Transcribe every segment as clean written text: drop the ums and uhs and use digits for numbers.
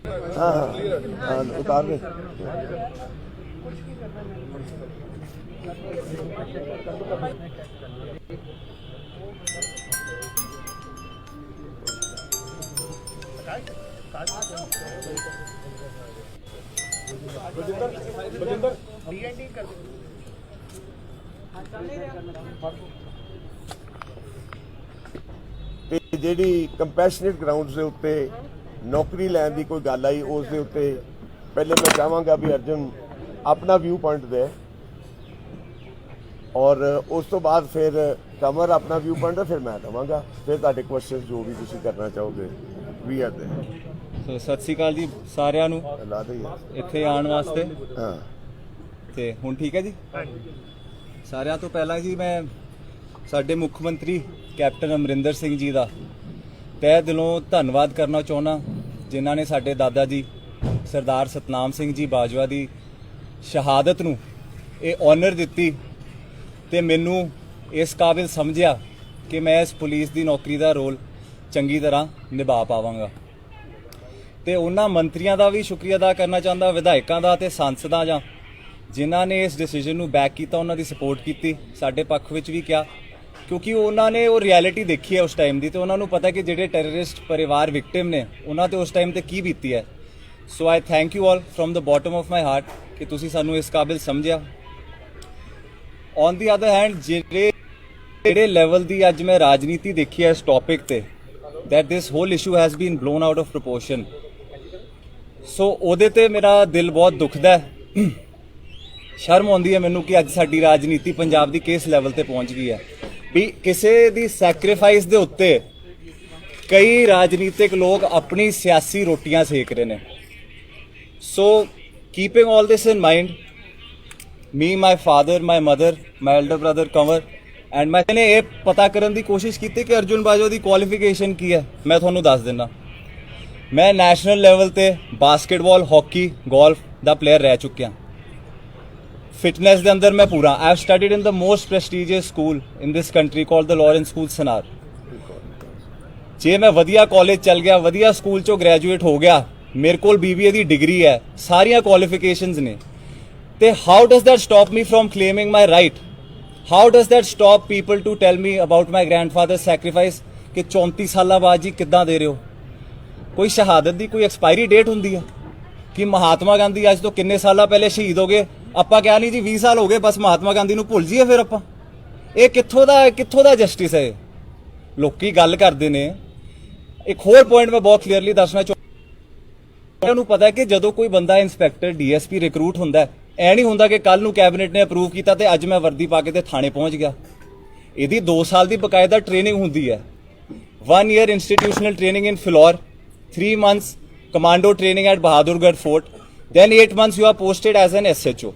हाँ हाँ उतार दे। ਤੇ ਜਿਹੜੀ ਕੰਪੈਸ਼ਨੇਟ ਗਰਾਊਂਡਸ ਦੇ ਉੱਤੇ ਨੌਕਰੀ ਲੈਣ ਦੀ ਕੋਈ ਗੱਲ ਆਈ, ਉਸ ਦੇ ਉੱਤੇ ਪਹਿਲੇ ਮੈਂ ਚਾਹਾਂਗਾ ਵੀ ਅਰਜੁਨ ਆਪਣਾ ਵਿਊ ਪੁਆਇੰਟ ਦੇ, ਔਰ ਉਸ ਤੋਂ ਬਾਅਦ ਫਿਰ ਕਮਰ ਆਪਣਾ ਵਿਊ ਪੁਆਇੰਟ ਹੈ, ਫਿਰ ਮੈਂ ਦਵਾਂਗਾ, ਫਿਰ ਤੁਹਾਡੇ ਕੁਐਸਚਨ ਜੋ ਵੀ ਤੁਸੀਂ ਕਰਨਾ ਚਾਹੋਗੇ ਵੀ ਆਰ ਦੇ। ਸੋ ਸਤਿ ਸ਼੍ਰੀ ਅਕਾਲ ਜੀ ਸਾਰਿਆਂ ਨੂੰ ਲਾ ਦੇ ਇੱਥੇ ਆਉਣ ਵਾਸਤੇ। ਹਾਂ ਤੇ ਹੁਣ ਠੀਕ ਹੈ ਜੀ। ਸਾਰਿਆਂ ਤੋਂ ਪਹਿਲਾਂ ਜੀ ਮੈਂ ਸਾਡੇ ਮੁੱਖ ਮੰਤਰੀ ਕੈਪਟਨ ਅਮਰਿੰਦਰ ਸਿੰਘ ਜੀ ਦਾ ਤਹਿ ਦਿਲੋਂ ਧੰਨਵਾਦ ਕਰਨਾ ਚਾਹੁੰਦਾ, ਜਿਨ੍ਹਾਂ ਨੇ ਸਾਡੇ ਦਾਦਾ ਜੀ ਸਰਦਾਰ ਸਤਨਾਮ ਸਿੰਘ ਜੀ ਬਾਜਵਾ ਦੀ ਸ਼ਹਾਦਤ ਨੂੰ ਇਹ ਆਨਰ ਦਿੱਤੀ ਤੇ ਮੈਨੂੰ ਇਸ ਕਾਬਿਲ ਸਮਝਿਆ ਕਿ ਮੈਂ ਇਸ ਪੁਲਿਸ ਦੀ ਨੌਕਰੀ ਦਾ ਰੋਲ ਚੰਗੀ ਤਰ੍ਹਾਂ ਨਿਭਾ ਪਾਵਾਂਗਾ। ਤੇ ਉਹਨਾਂ ਮੰਤਰੀਆਂ ਦਾ ਵੀ ਸ਼ੁਕਰੀਆ ਅਦਾ ਕਰਨਾ ਚਾਹੁੰਦਾ, ਵਿਧਾਇਕਾਂ ਦਾ ਤੇ ਸਾਂਸਦਾਂ ਜਾਂ ਜਿਨ੍ਹਾਂ ਨੇ ਇਸ ਡਿਸੀਜਨ ਨੂੰ ਬੈਕ ਕੀਤਾ, ਉਹਨਾਂ ਦੀ ਸਪੋਰਟ ਕੀਤੀ, ਸਾਡੇ ਪੱਖ ਵਿੱਚ ਵੀ ਕਿਹਾ, ਕਿਉਂਕਿ ਉਹਨਾਂ ਨੇ ਉਹ ਰਿਐਲਿਟੀ ਦੇਖੀ ਹੈ ਉਸ ਟਾਈਮ ਦੀ ਤੇ ਉਹਨਾਂ ਨੂੰ ਪਤਾ ਕਿ ਜਿਹੜੇ ਟੈਰਰਿਸਟ ਪਰਿਵਾਰ ਵਿਕਟਿਮ ਨੇ ਉਹਨਾਂ ਤੇ ਉਸ ਟਾਈਮ ਤੇ ਕੀ ਬੀਤੀ ਹੈ। So I thank you all from the bottom of my heart ਕਿ ਤੁਸੀਂ ਸਾਨੂੰ ਇਸ ਕਾਬਿਲ ਸਮਝਿਆ। ਔਨ ਦੀ ਅਦਰ ਹੈਂਡ ਜਿਹੜੇ ਲੈਵਲ ਦੀ ਅੱਜ ਮੈਂ ਰਾਜਨੀਤੀ ਦੇਖੀ ਹੈ ਇਸ ਟੌਪਿਕ ਤੇ, that this whole issue has been blown out of proportion, ਸੋ ਉਹਦੇ ਤੇ ਮੇਰਾ ਦਿਲ ਬਹੁਤ ਦੁਖਦਾ ਹੈ। ਸ਼ਰਮ ਆਉਂਦੀ ਹੈ ਮੈਨੂੰ ਕਿ ਅੱਜ ਸਾਡੀ ਰਾਜਨੀਤੀ ਪੰਜਾਬ ਦੀ ਕਿਸ ਲੈਵਲ ਤੇ ਪਹੁੰਚ ਗਈ ਹੈ ਵੀ ਕਿਸੇ ਦੀ ਸੈਕਰੀਫਾਈਸ ਦੇ ਉੱਤੇ ਕਈ ਰਾਜਨੀਤਿਕ ਲੋਕ ਆਪਣੀ ਸਿਆਸੀ ਰੋਟੀਆਂ ਸੇਕ ਰਹੇ ਨੇ। So keeping all this in mind, me, my father, my mother, my elder brother Kanwar and मैंने ये पता करने की कोशिश की कि अर्जुन बाजवा की क्वालिफिकेशन की है। मैं थोनू दस देना, मैं नैशनल लेवल ते बास्केटबॉल, हॉकी, गोल्फ दा प्लेयर रह चुकिया। फिटनेस दे अंदर मैं पूरा, I have studied in the most prestigious school in this country called the Lawrence School Sanawar. जे मैं वधिया कॉलेज चल गया, वधिया स्कूल चो ग्रैजुएट हो गया, मेरे को BBA की डिग्री है, सारिया क्वालिफिकेशंस ने, ते how does that stop me from claiming my right? How does that stop people to tell me about my grandfather sacrifice कि 34 साल बाद जी किद्दां दे रहे हो? कोई शहादत की कोई एक्सपायरी डेट होंदी है कि महात्मा गांधी अज तो किन्ने साल पहले शहीद हो गए, ਆਪਾਂ क्या नहीं जी 20 साल हो गए बस महात्मा गांधी ਨੂੰ ਭੁੱਲ ਜੀਏ ਫਿਰ ਆਪਾਂ? ਇਹ ਕਿੱਥੋਂ ਦਾ ਜਸਟਿਸ ਹੈ? ਲੋਕੀ ਗੱਲ ਕਰਦੇ ਨੇ। ਇੱਕ ਹੋਰ ਪੁਆਇੰਟ ਮੈਂ ਬਹੁਤ ਕਲੀਅਰਲੀ ਦੱਸਣਾ ਚਾਹੁੰਦਾ, ਉਹਨੂੰ ਪਤਾ ਹੈ ਕਿ ਜਦੋਂ ਕੋਈ ਬੰਦਾ ਇੰਸਪੈਕਟਰ DSP ਰਿਕਰੂਟ ਹੁੰਦਾ, ਐ ਨਹੀਂ ਹੁੰਦਾ ਕਿ ਕੱਲ ਨੂੰ ਕੈਬਨਿਟ ਨੇ ਅਪਰੂਵ ਕੀਤਾ ਤੇ ਅੱਜ ਮੈਂ ਵਰਦੀ ਪਾ ਕੇ ਤੇ ਥਾਣੇ ਪਹੁੰਚ ਗਿਆ। ਇਹਦੀ 2 ਸਾਲ ਦੀ ਬਕਾਇਦਾ ਟ੍ਰੇਨਿੰਗ ਹੁੰਦੀ ਹੈ। 1 year institutional training in Phillaur, 3 months commando training at Bahadurgarh Fort, then 8 months you are posted as an SHO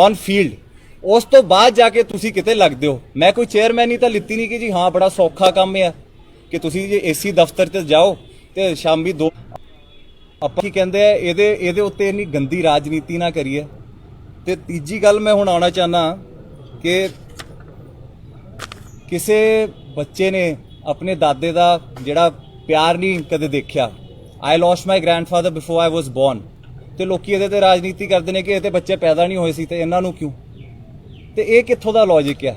on field। ਉਸ ਤੋਂ ਬਾਅਦ ਜਾ ਕੇ ਤੁਸੀਂ ਕਿਤੇ ਲੱਗਦੇ ਹੋ। ਮੈਂ ਕੋਈ ਚੇਅਰਮੈਨ ਤਾਂ ਲਿੱਤੀ ਨਹੀਂ ਕਿ ਜੀ ਹਾਂ ਬੜਾ ਸੌਖਾ ਕੰਮ ਹੈ ਕਿ ਤੁਸੀਂ ਜੇ AC ਦਫ਼ਤਰ ਤੇ ਜਾਓ ਤੇ ਸ਼ਾਮੀ 2 ਆਪਾਂ ਕੀ ਕਹਿੰਦੇ ਆ ਇਹਦੇ ਉੱਤੇ ਇੰਨੀ ਗੰਦੀ ਰਾਜਨੀਤੀ ਨਾ ਕਰੀਏ। ਤੇ ਤੀਜੀ ਗੱਲ ਮੈਂ ਹੁਣ ਆਉਣਾ ਚਾਹਨਾ ਕਿ ਕਿਸੇ ਬੱਚੇ ਨੇ ਆਪਣੇ ਦਾਦੇ ਦਾ ਜਿਹੜਾ ਪਿਆਰ ਨਹੀਂ ਕਦੇ ਦੇਖਿਆ। I lost my grandfather before I was born, ਤੇ ਲੋਕੀ ਇਹਦੇ ਤੇ ਰਾਜਨੀਤੀ ਕਰਦੇ ਨੇ ਕਿ ਇਹ ਤੇ ਬੱਚੇ ਪੈਦਾ ਨਹੀਂ ਹੋਏ ਸੀ ਤੇ ਇਹਨਾਂ ਨੂੰ ਕਿਉਂ? ਤੇ ਇਹ ਕਿੱਥੋਂ ਦਾ ਲੌਜਿਕ ਹੈ?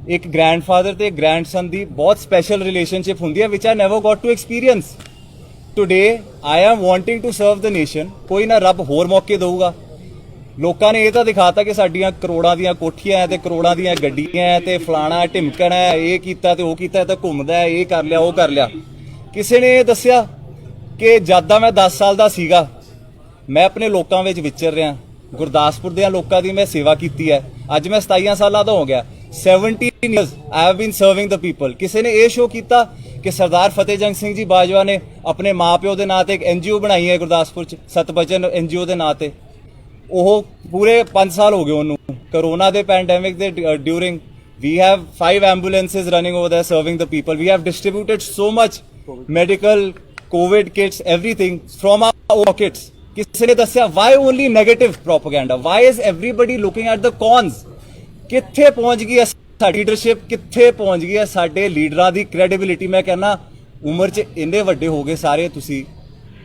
ਇੱਕ ਗ੍ਰੈਂਡਫਾਦਰ ਤੇ ਗ੍ਰੈਂਡਸਨ ਦੀ ਬਹੁਤ ਸਪੈਸ਼ਲ ਰਿਲੇਸ਼ਨਸ਼ਿਪ ਹੁੰਦੀ ਹੈ ਵਿਚ I never got to experience। Today I am wanting to serve the nation। ਕੋਈ ਨਾ ਰੱਬ ਹੋਰ ਮੌਕੇ ਦਊਗਾ। ਲੋਕਾਂ ਨੇ ਇਹ ਤਾਂ ਦਿਖਾਤਾ ਕਿ ਸਾਡੀਆਂ ਕਰੋੜਾਂ ਦੀਆਂ ਕੋਠੀਆਂ ਤੇ ਕਰੋੜਾਂ ਦੀਆਂ ਗੱਡੀਆਂ ਤੇ ਫਲਾਣਾ ਢਿਮਕਣਾ, ਇਹ ਕੀਤਾ ਤੇ ਉਹ ਕੀਤਾ, ਤੇ ਘੁੰਮਦਾ, ਇਹ ਕਰ ਲਿਆ ਉਹ ਕਰ ਲਿਆ। ਕਿਸੇ ਨੇ ਇਹ ਦੱਸਿਆ ਕਿ ਜਦ ਮੈਂ 10 ਸਾਲ ਦਾ ਸੀਗਾ ਮੈਂ ਆਪਣੇ ਲੋਕਾਂ ਵਿੱਚ ਵਿਚਰ ਰਿਹਾ, ਗੁਰਦਾਸਪੁਰ ਦੇ ਲੋਕਾਂ ਦੀ ਮੈਂ ਸੇਵਾ ਕੀਤੀ ਹੈ। ਅੱਜ ਮੈਂ 27 ਸਾਲਾਂ ਦਾ ਹੋ ਗਿਆ। 17 years I have been serving the people। ਕਿਸੇ ਨੇ ਇਹ ਸ਼ੋਅ ਕੀਤਾ ਕਿ ਸਰਦਾਰ ਫਤਿਹ ਜੰਗ ਸਿੰਘ ਜੀ ਬਾਜਵਾ ਨੇ ਆਪਣੇ ਮਾਪਿਓ ਦੇ ਨਾਂ ਤੇ ਇੱਕ NGO ਬਣਾਈ ਹੈ ਗੁਰਦਾਸਪੁਰ 'ਚ, ਸਤਬਚਨ NGO ਦੇ ਨਾਂ ਤੇ। ਉਹ ਪੂਰੇ 5 ਸਾਲ ਹੋ ਗਏ ਉਹਨੂੰ। ਕਰੋਨਾ ਦੇ ਪੈਂਡੈਮਿਕ ਦੇ during we have 5 ambulances running over there serving the people। we have distributed so much medical COVID kits, everything from our pockets। ਕਿਸੇ ਨੇ ਦੱਸਿਆ why only negative propaganda? why is everybody looking at the cons? ਕਿੱਥੇ ਪਹੁੰਚ ਗਈ ਹੈ ਸਾਡੀ leadership? ਕਿੱਥੇ ਪਹੁੰਚ ਗਈ ਹੈ ਸਾਡੇ ਲੀਡਰਾਂ ਦੀ ਕ੍ਰੈਡੀਬਿਲਿਟੀ? ਮੈਂ ਕਹਿੰਦਾ ਉਮਰ 'ਚ ਇੰਨੇ ਵੱਡੇ ਹੋ ਗਏ ਸਾਰੇ ਤੁਸੀਂ,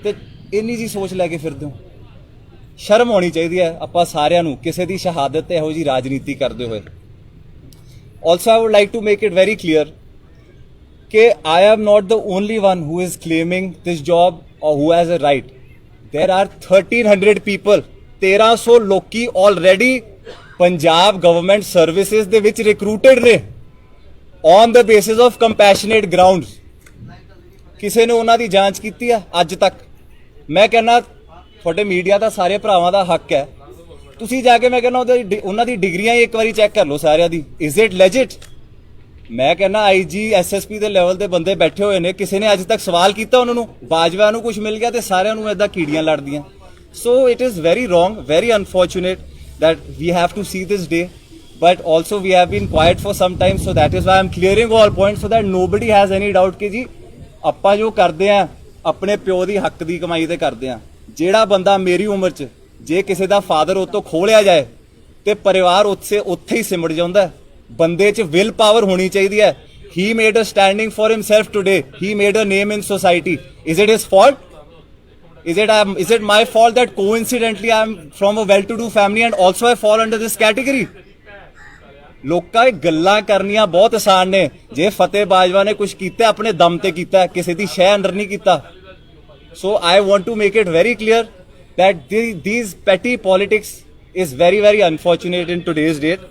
ਤੇ ਇੰਨੀ ਜੀ ਸੋਚ ਲੈ ਕੇ ਫਿਰਦੇ ਹੋ। ਸ਼ਰਮ ਆਉਣੀ ਚਾਹੀਦੀ ਹੈ ਆਪਾਂ ਸਾਰਿਆਂ ਨੂੰ ਕਿਸੇ ਦੀ ਸ਼ਹਾਦਤ ਤੇ ਇਹੋ ਜੀ ਰਾਜਨੀਤੀ ਕਰਦੇ ਹੋਏ। Also, I would like to make it very clear that I am not the only one who is claiming this job or who has a right. There are 1300 people, 1300 ਲੋਕੀ already ਪੰਜਾਬ ਗਵਰਨਮੈਂਟ ਸਰਵਿਸਿਜ਼ ਦੇ ਵਿੱਚ ਰਿਕਰੂਟਡ ਨੇ on the basis of compassionate grounds. ਕਿਸੇ ਨੇ ਉਹਨਾਂ ਦੀ ਜਾਂਚ ਕੀਤੀ ਆ ਅੱਜ ਤੱਕ? ਮੈਂ ਕਹਿੰਦਾ ਤੁਹਾਡੇ ਮੀਡੀਆ ਦਾ ਸਾਰੇ ਭਰਾਵਾਂ ਦਾ ਹੱਕ ਹੈ, ਤੁਸੀਂ ਜਾ ਕੇ ਮੈਂ ਕਹਿੰਦਾ ਉਹਨਾਂ ਦੀ ਡਿਗਰੀਆਂ ਹੀ ਇੱਕ ਵਾਰੀ ਚੈੱਕ ਕਰ ਲਓ ਸਾਰਿਆਂ ਦੀ। Is it ਲੈਜਿਟ? ਮੈਂ ਕਹਿੰਦਾ ਆਈਜੀ ਐਸਐਸਪੀ ਦੇ ਲੈਵਲ ਦੇ ਬੰਦੇ ਬੈਠੇ ਹੋਏ ਨੇ, ਕਿਸੇ ਨੇ ਅੱਜ ਤੱਕ ਸਵਾਲ ਕੀਤਾ ਉਹਨਾਂ ਨੂੰ? ਬਾਜਵਾ ਨੂੰ ਕੁਝ ਮਿਲ ਗਿਆ ਤੇ ਸਾਰਿਆਂ ਨੂੰ ਏਦਾਂ ਕੀੜੀਆਂ ਲੜਦੀਆਂ। So it is very wrong, very unfortunate that we have to see this day, but also we have been quiet for some time, so that is why I'm clearing all points so that nobody has any doubt कि जी ਆਪਾਂ ਜੋ ਕਰਦੇ ਆ ਆਪਣੇ ਪਿਓ ਦੀ ਹੱਕ ਦੀ ਕਮਾਈ ਤੇ ਕਰਦੇ ਆ। ਜਿਹੜਾ ਬੰਦਾ ਮੇਰੀ ਉਮਰ 'ਚ ਜੇ ਕਿਸੇ ਦਾ ਫਾਦਰ ਉਹ ਤੋਂ ਖੋਲਿਆ ਜਾਏ ਤੇ ਪਰਿਵਾਰ ਉੱਥੇ ਹੀ ਸਿਮਟ ਜਾਂਦਾ। ਬੰਦੇ 'ਚ ਵਿਲ ਪਾਵਰ ਹੋਣੀ ਚਾਹੀਦੀ ਹੈ। He made a standing for himself today. He made a name in society. Is it his fault? Is it my fault that coincidentally I am from a well-to-do family and also I fall under this category? ਲੋਕਾਂ ਇਹ ਗੱਲਾਂ ਕਰਨੀਆਂ ਬਹੁਤ ਆਸਾਨ ਨੇ। ਜੇ ਫਤਿਹ ਬਾਜਵਾ ਨੇ ਕੁਝ ਕੀਤਾ ਆਪਣੇ ਦਮ ਤੇ ਕੀਤਾ, ਕਿਸੇ ਦੀ ਸ਼ੈ ਅੰਦਰ ਨਹੀਂ ਕੀਤਾ। So I want to make it very clear that these petty politics is very very unfortunate in today's date.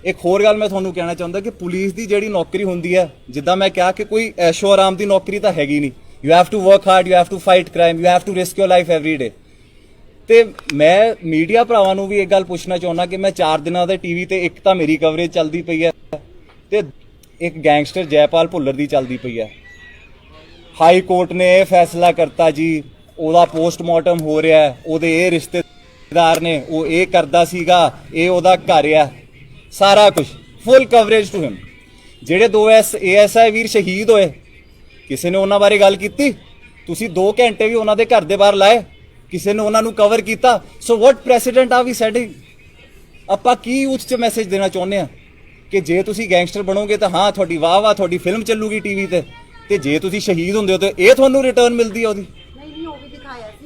ਇੱਕ ਹੋਰ ਗੱਲ ਮੈਂ ਤੁਹਾਨੂੰ ਕਹਿਣਾ ਚਾਹੁੰਦਾ ਕਿ ਪੁਲਿਸ ਦੀ ਜਿਹੜੀ ਨੌਕਰੀ ਹੁੰਦੀ ਹੈ, ਜਿੱਦਾਂ ਮੈਂ ਕਿਹਾ ਕਿ ਕੋਈ ਐਸ਼ੋ ਆਰਾਮ ਦੀ ਨੌਕਰੀ ਤਾਂ ਹੈਗੀ ਨਹੀਂ। You have to work hard, you have to fight crime, you have to risk your life every day. ਤੇ ਮੈਂ ਮੀਡੀਆ ਭਰਾਵਾਂ ਨੂੰ ਵੀ ਇੱਕ ਗੱਲ ਪੁੱਛਣਾ ਚਾਹੁੰਦਾ ਕਿ ਮੈਂ 4 ਦਿਨਾਂ ਦੇ ਟੀਵੀ ਤੇ ਇੱਕ ਤਾਂ ਮੇਰੀ ਕਵਰੇਜ ਚੱਲਦੀ ਪਈ ਹੈ ਤੇ ਇੱਕ ਗੈਂਗਸਟਰ ਜੈਪਾਲ ਭੁੱਲਰ ਦੀ ਚੱਲਦੀ ਪਈ ਹੈ। ਹਾਈ ਕੋਰਟ ਨੇ ਇਹ ਫੈਸਲਾ ਕਰਤਾ ਜੀ, ਉਹਦਾ ਪੋਸਟਮਾਰਟਮ ਹੋ ਰਿਹਾ ਹੈ, ਉਹਦੇ ਇਹ ਰਿਸ਼ਤੇਦਾਰ ਨੇ, ਉਹ ਇਹ ਕਰਦਾ ਸੀਗਾ, ਇਹ ਉਹਦਾ ਘਰ ਆ, ਸਾਰਾ ਕੁਝ ਫੁੱਲ ਕਵਰੇਜ ਟੂ ਹਿਮ। ਜਿਹੜੇ 2 ASI ਵੀਰ ਸ਼ਹੀਦ ਹੋਏ, ਕਿਸੇ ਨੇ ਉਹਨਾਂ ਬਾਰੇ ਗੱਲ ਕੀਤੀ? ਤੁਸੀਂ 2 ਘੰਟੇ ਵੀ ਉਹਨਾਂ ਦੇ ਘਰ ਦੇ ਬਾਹਰ ਲਾਏ, ਕਿਸੇ ਨੇ ਉਹਨਾਂ ਨੂੰ ਕਵਰ ਕੀਤਾ? ਸੋ ਵਾਟ ਪ੍ਰੈਸੀਡੈਂਟ ਆ ਵੀ ਸੈਟਿੰਗ? ਆਪਾਂ ਕੀ ਉਸ 'ਚ ਮੈਸੇਜ ਦੇਣਾ ਚਾਹੁੰਦੇ ਆ ਕਿ ਜੇ ਤੁਸੀਂ ਗੈਂਗਸਟਰ ਬਣੋਗੇ ਤਾਂ ਹਾਂ ਤੁਹਾਡੀ ਵਾਹ ਤੁਹਾਡੀ ਫਿਲਮ ਚੱਲੂਗੀ ਟੀਵੀ ਤੇ ਜੇ ਤੁਸੀਂ ਸ਼ਹੀਦ ਹੁੰਦੇ ਹੋ ਤਾਂ ਇਹ ਤੁਹਾਨੂੰ ਰਿਟਰਨ ਮਿਲਦੀ ਆ ਉਹਦੀ?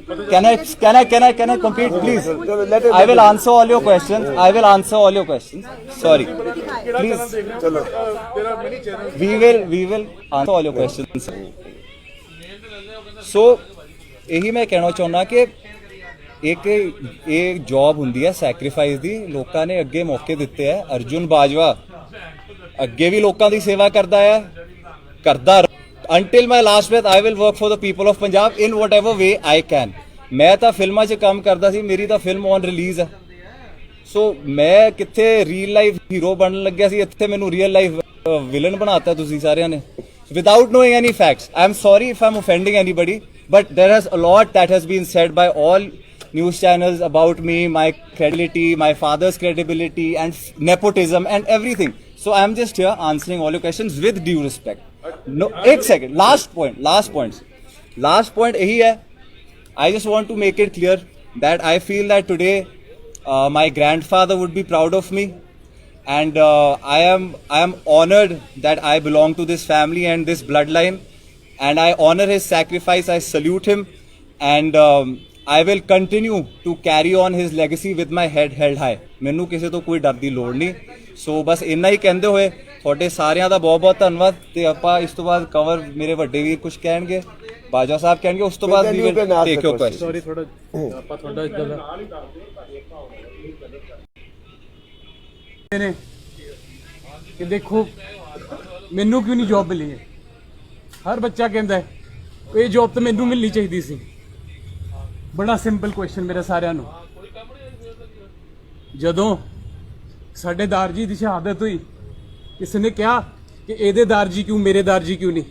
Can I complete, please? I will answer all your questions. I will answer all your questions. Sorry. Please. We will answer all your questions. So, ਇਹੀ ਮੈਂ ਕਹਿਣਾ ਚਾਹੁੰਦਾ ਕਿ ਇੱਕ ਇਹ ਜੌਬ ਹੁੰਦੀ ਹੈ ਸੈਕਰੀਫਾਈਸ ਦੀ। ਲੋਕਾਂ ਨੇ ਅੱਗੇ ਮੌਕੇ ਦਿੱਤੇ ਹੈ। ਅਰਜੁਨ ਬਾਜਵਾ ਅੱਗੇ ਵੀ ਲੋਕਾਂ ਦੀ ਸੇਵਾ ਕਰਦਾ ਹੈ। Until my last breath, I will work for the people of Punjab in whatever way I can. ਮੈਂ ਤਾਂ ਫਿਲਮਾਂ 'ਚ ਕੰਮ ਕਰਦਾ ਸੀ, ਮੇਰੀ ਤਾਂ ਫਿਲਮ ਔਨ ਰਿਲੀਜ਼ ਹੈ। ਸੋ ਮੈਂ ਕਿੱਥੇ ਰੀਅਲ ਲਾਈਫ ਹੀਰੋ ਬਣਨ ਲੱਗਿਆ ਸੀ, ਇੱਥੇ ਮੈਨੂੰ ਰੀਅਲ ਲਾਈਫ ਵਿਲਨ ਬਣਾਤਾ ਤੁਸੀਂ ਸਾਰਿਆਂ ਨੇ without knowing any facts. I am sorry if I am offending anybody, but there has a lot that has been said by all news channels about me, my credibility, my father's credibility and nepotism and everything. So I am just here answering all your questions with due respect. No, एक second. Last point यही है. I just want to make it clear that I feel that today my grandfather would be proud of me, and I am honored that I belong to this family and this bloodline, and I honor his sacrifice. I salute him, and I will continue to carry on his legacy with my head held high. ਮੈਨੂੰ ਕਿਸੇ ਤੋਂ ਕੋਈ ਡਰ ਦੀ ਲੋੜ ਨਹੀਂ। ਸੋ ਬਸ ਇੰਨਾ ਹੀ ਕਹਿੰਦੇ ਹੋਏ ਤੁਹਾਡੇ ਸਾਰਿਆਂ ਦਾ ਬਹੁਤ ਬਹੁਤ ਧੰਨਵਾਦ। ਤੇ ਆਪਾਂ ਇਸ ਤੋਂ ਬਾਅਦ ਕਵਰ ਮੇਰੇ ਵੱਡੇ ਵੀਰ ਕੁਝ ਕਹਿਣਗੇ, ਬਾਜਵਾ ਸਾਹਿਬ ਕਹਿਣਗੇ, ਉਸ ਤੋਂ ਬਾਅਦ ਵੀ ਟੇਕ ਯੋਰ ਕੁਐਸਚਨ। ਸੌਰੀ ਥੋੜਾ ਆਪਾਂ ਤੁਹਾਡਾ ਇਦਾਂ ਨੇ ਕਿ ਦੇਖੋ ਮੈਨੂੰ ਕਿਉਂ ਨਹੀਂ ਜੌਬ ਮਿਲੀ ਹੈ। ਹਰ ਬੱਚਾ ਕਹਿੰਦਾ ਇਹ ਜੌਬ ਤਾਂ ਮੈਨੂੰ ਮਿਲਣੀ ਚਾਹੀਦੀ ਸੀ। ਬੜਾ ਸਿੰਪਲ ਕੁਐਸਚਨ ਮੇਰੇ ਸਾਰਿਆਂ ਨੂੰ। ਜਦੋਂ ਸਾਡੇ ਦਾਰਜੀ ਦੀ ਸ਼ਹਾਦਤ ਹੋਈ, ਕਿਸੇ ਨੇ ਕਿਹਾ ਕਿ ਇਹਦੇ ਦਾਰਜੀ ਕਿਉਂ, ਮੇਰੇ ਦਾਰਜੀ ਕਿਉਂ ਨਹੀਂ?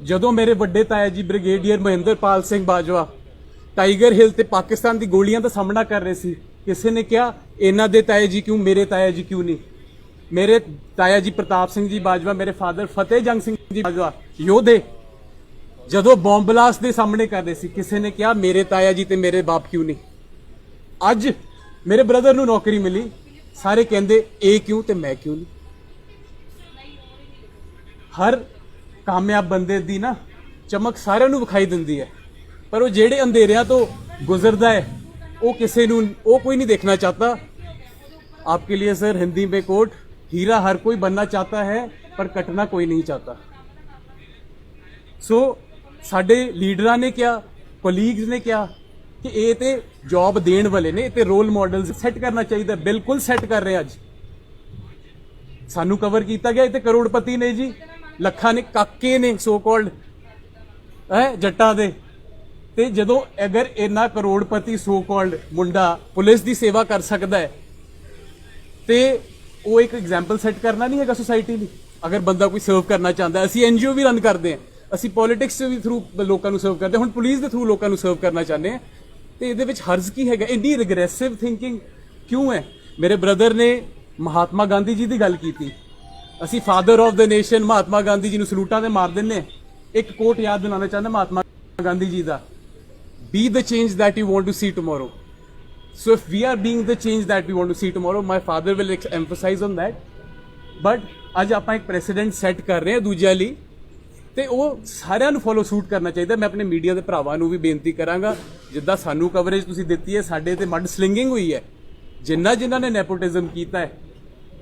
ਜਦੋਂ ਮੇਰੇ ਵੱਡੇ ਤਾਇਆ ਜੀ ਬ੍ਰਿਗੇਡੀਅਰ ਮਹਿੰਦਰਪਾਲ ਸਿੰਘ ਬਾਜਵਾ ਟਾਈਗਰ ਹਿੱਲ ਤੇ ਪਾਕਿਸਤਾਨ ਦੀ ਗੋਲੀਆਂ ਦਾ ਸਾਹਮਣਾ ਕਰ ਰਹੇ ਸੀ, ਕਿਸੇ ਨੇ ਕਿਹਾ ਇਹਨਾਂ ਦੇ ਤਾਇਆ ਜੀ ਕਿਉਂ, ਮੇਰੇ ਤਾਇਆ ਜੀ ਕਿਉਂ ਨਹੀਂ? ਮੇਰੇ ਤਾਇਆ ਜੀ ਪ੍ਰਤਾਪ ਸਿੰਘ ਜੀ ਬਾਜਵਾ, ਮੇਰੇ ਫਾਦਰ ਫਤਿਹ ਜੰਗ ਸਿੰਘ ਜੀ ਬਾਜਵਾ ਯੋਧੇ, ਜਦੋਂ ਬੰਬ ਬਲਾਸਟ ਦੇ ਸਾਹਮਣੇ ਕਰ ਰਹੇ ਸੀ, ਕਿਸੇ ਨੇ ਕਿਹਾ ਮੇਰੇ ਤਾਇਆ ਜੀ ਤੇ ਮੇਰੇ ਬਾਪ ਕਿਉਂ ਨਹੀਂ? ਅੱਜ ਮੇਰੇ ਬ੍ਰਦਰ ਨੂੰ ਨੌਕਰੀ ਮਿਲੀ, ਸਾਰੇ ਕਹਿੰਦੇ ਇਹ ਕਿਉਂ ਤੇ ਮੈਂ ਕਿਉਂ ਨਹੀਂ? ਹਰ ਕਾਮਯਾਬ ਬੰਦੇ ਦੀ ਨਾ ਚਮਕ ਸਾਰਿਆਂ ਨੂੰ ਵਿਖਾਈ ਦਿੰਦੀ ਹੈ, ਪਰ ਉਹ ਜਿਹੜੇ ਅੰਧੇਰਿਆਂ ਤੋਂ गुजरता है वो किसी नू वो कोई नहीं देखना चाहता। आपके लिए सर हिंदी में कोट, हीरा हर कोई बनना चाहता है पर कटना कोई नहीं चाहता। सो साडे लीडरां ने क्या, कोलीग्स ने क्या कि ये ते जॉब देण वाले ने, ते रोल मॉडल्स सैट करना चाहिए, बिल्कुल सैट कर रहे अज। सानू कवर किया गया, इतने करोड़पति ने जी, लखा ने काके ने सो कॉल्ड है जट्टां दे, ਤੇ ਜਦੋਂ ਅਗਰ ਇੰਨਾ ਕਰੋੜਪਤੀ ਸੋ ਕਾਲਡ ਮੁੰਡਾ ਪੁਲਿਸ ਦੀ ਸੇਵਾ ਕਰ ਸਕਦਾ ਹੈ ਤੇ ਉਹ ਇੱਕ ਐਗਜ਼ਾਮਪਲ ਸੈੱਟ ਕਰਨਾ ਨਹੀਂ ਹੈਗਾ ਸੋਸਾਇਟੀ ਲਈ। ਅਗਰ ਬੰਦਾ ਕੋਈ ਸਰਵ ਕਰਨਾ ਚਾਹੁੰਦਾ, ਅਸੀਂ ਐਨਜੀਓ ਵੀ ਰਨ ਕਰਦੇ ਹਾਂ, ਅਸੀਂ ਪੋਲਿਟਿਕਸ ਵੀ ਥਰੂ ਲੋਕਾਂ ਨੂੰ ਸਰਵ ਕਰਦੇ, ਹੁਣ ਪੁਲਿਸ ਦੇ ਥਰੂ ਲੋਕਾਂ ਨੂੰ ਸਰਵ ਕਰਨਾ ਚਾਹੁੰਦੇ ਹਾਂ, ਤੇ ਇਹਦੇ ਵਿੱਚ ਹਰਜ਼ ਕੀ ਹੈਗਾ? ਇੰਨੀ ਰਿਗਰੈਸਿਵ ਥਿੰਕਿੰਗ ਕਿਉਂ ਹੈ? ਮੇਰੇ ਬ੍ਰਦਰ ਨੇ ਮਹਾਤਮਾ ਗਾਂਧੀ ਜੀ ਦੀ ਗੱਲ ਕੀਤੀ, ਅਸੀਂ father of the nation Mahatma Gandhi ji ਨੂੰ ਸਲੂਟਾਂ ਤੇ ਮਾਰ ਦਿੰਦੇ। ਇੱਕ ਕੋਟ ਯਾਦ ਦਿਲਾਉਣਾ ਚਾਹੁੰਦਾ ਮਹਾਤਮਾ ਗਾਂਧੀ ਜੀ ਦਾ, be the change that you want to see tomorrow. So if we are being the change that we want to see tomorrow, my father will emphasize on that. But ਅੱਜ ਆਪਾਂ ਇੱਕ ਪ੍ਰੈਸੀਡੈਂਟ ਸੈੱਟ ਕਰ ਰਹੇ ਹਾਂ ਦੂਜਿਆਂ ਲਈ, ਤੇ ਉਹ ਸਾਰਿਆਂ ਨੂੰ ਫੋਲੋ ਸੂਟ ਕਰਨਾ ਚਾਹੀਦਾ। ਮੈਂ ਆਪਣੇ ਮੀਡੀਆ ਦੇ ਭਰਾਵਾਂ ਨੂੰ ਵੀ ਬੇਨਤੀ ਕਰਾਂਗਾ, ਜਿੱਦਾਂ ਸਾਨੂੰ ਕਵਰੇਜ ਤੁਸੀਂ ਦਿੱਤੀ ਹੈ, ਸਾਡੇ ਤੇ ਮੱਡ ਸਲਿੰਗਿੰਗ ਹੋਈ ਹੈ, ਜਿਨ੍ਹਾਂ ਨੇ ਨੈਪੋਟਿਜ਼ਮ ਕੀਤਾ ਹੈ,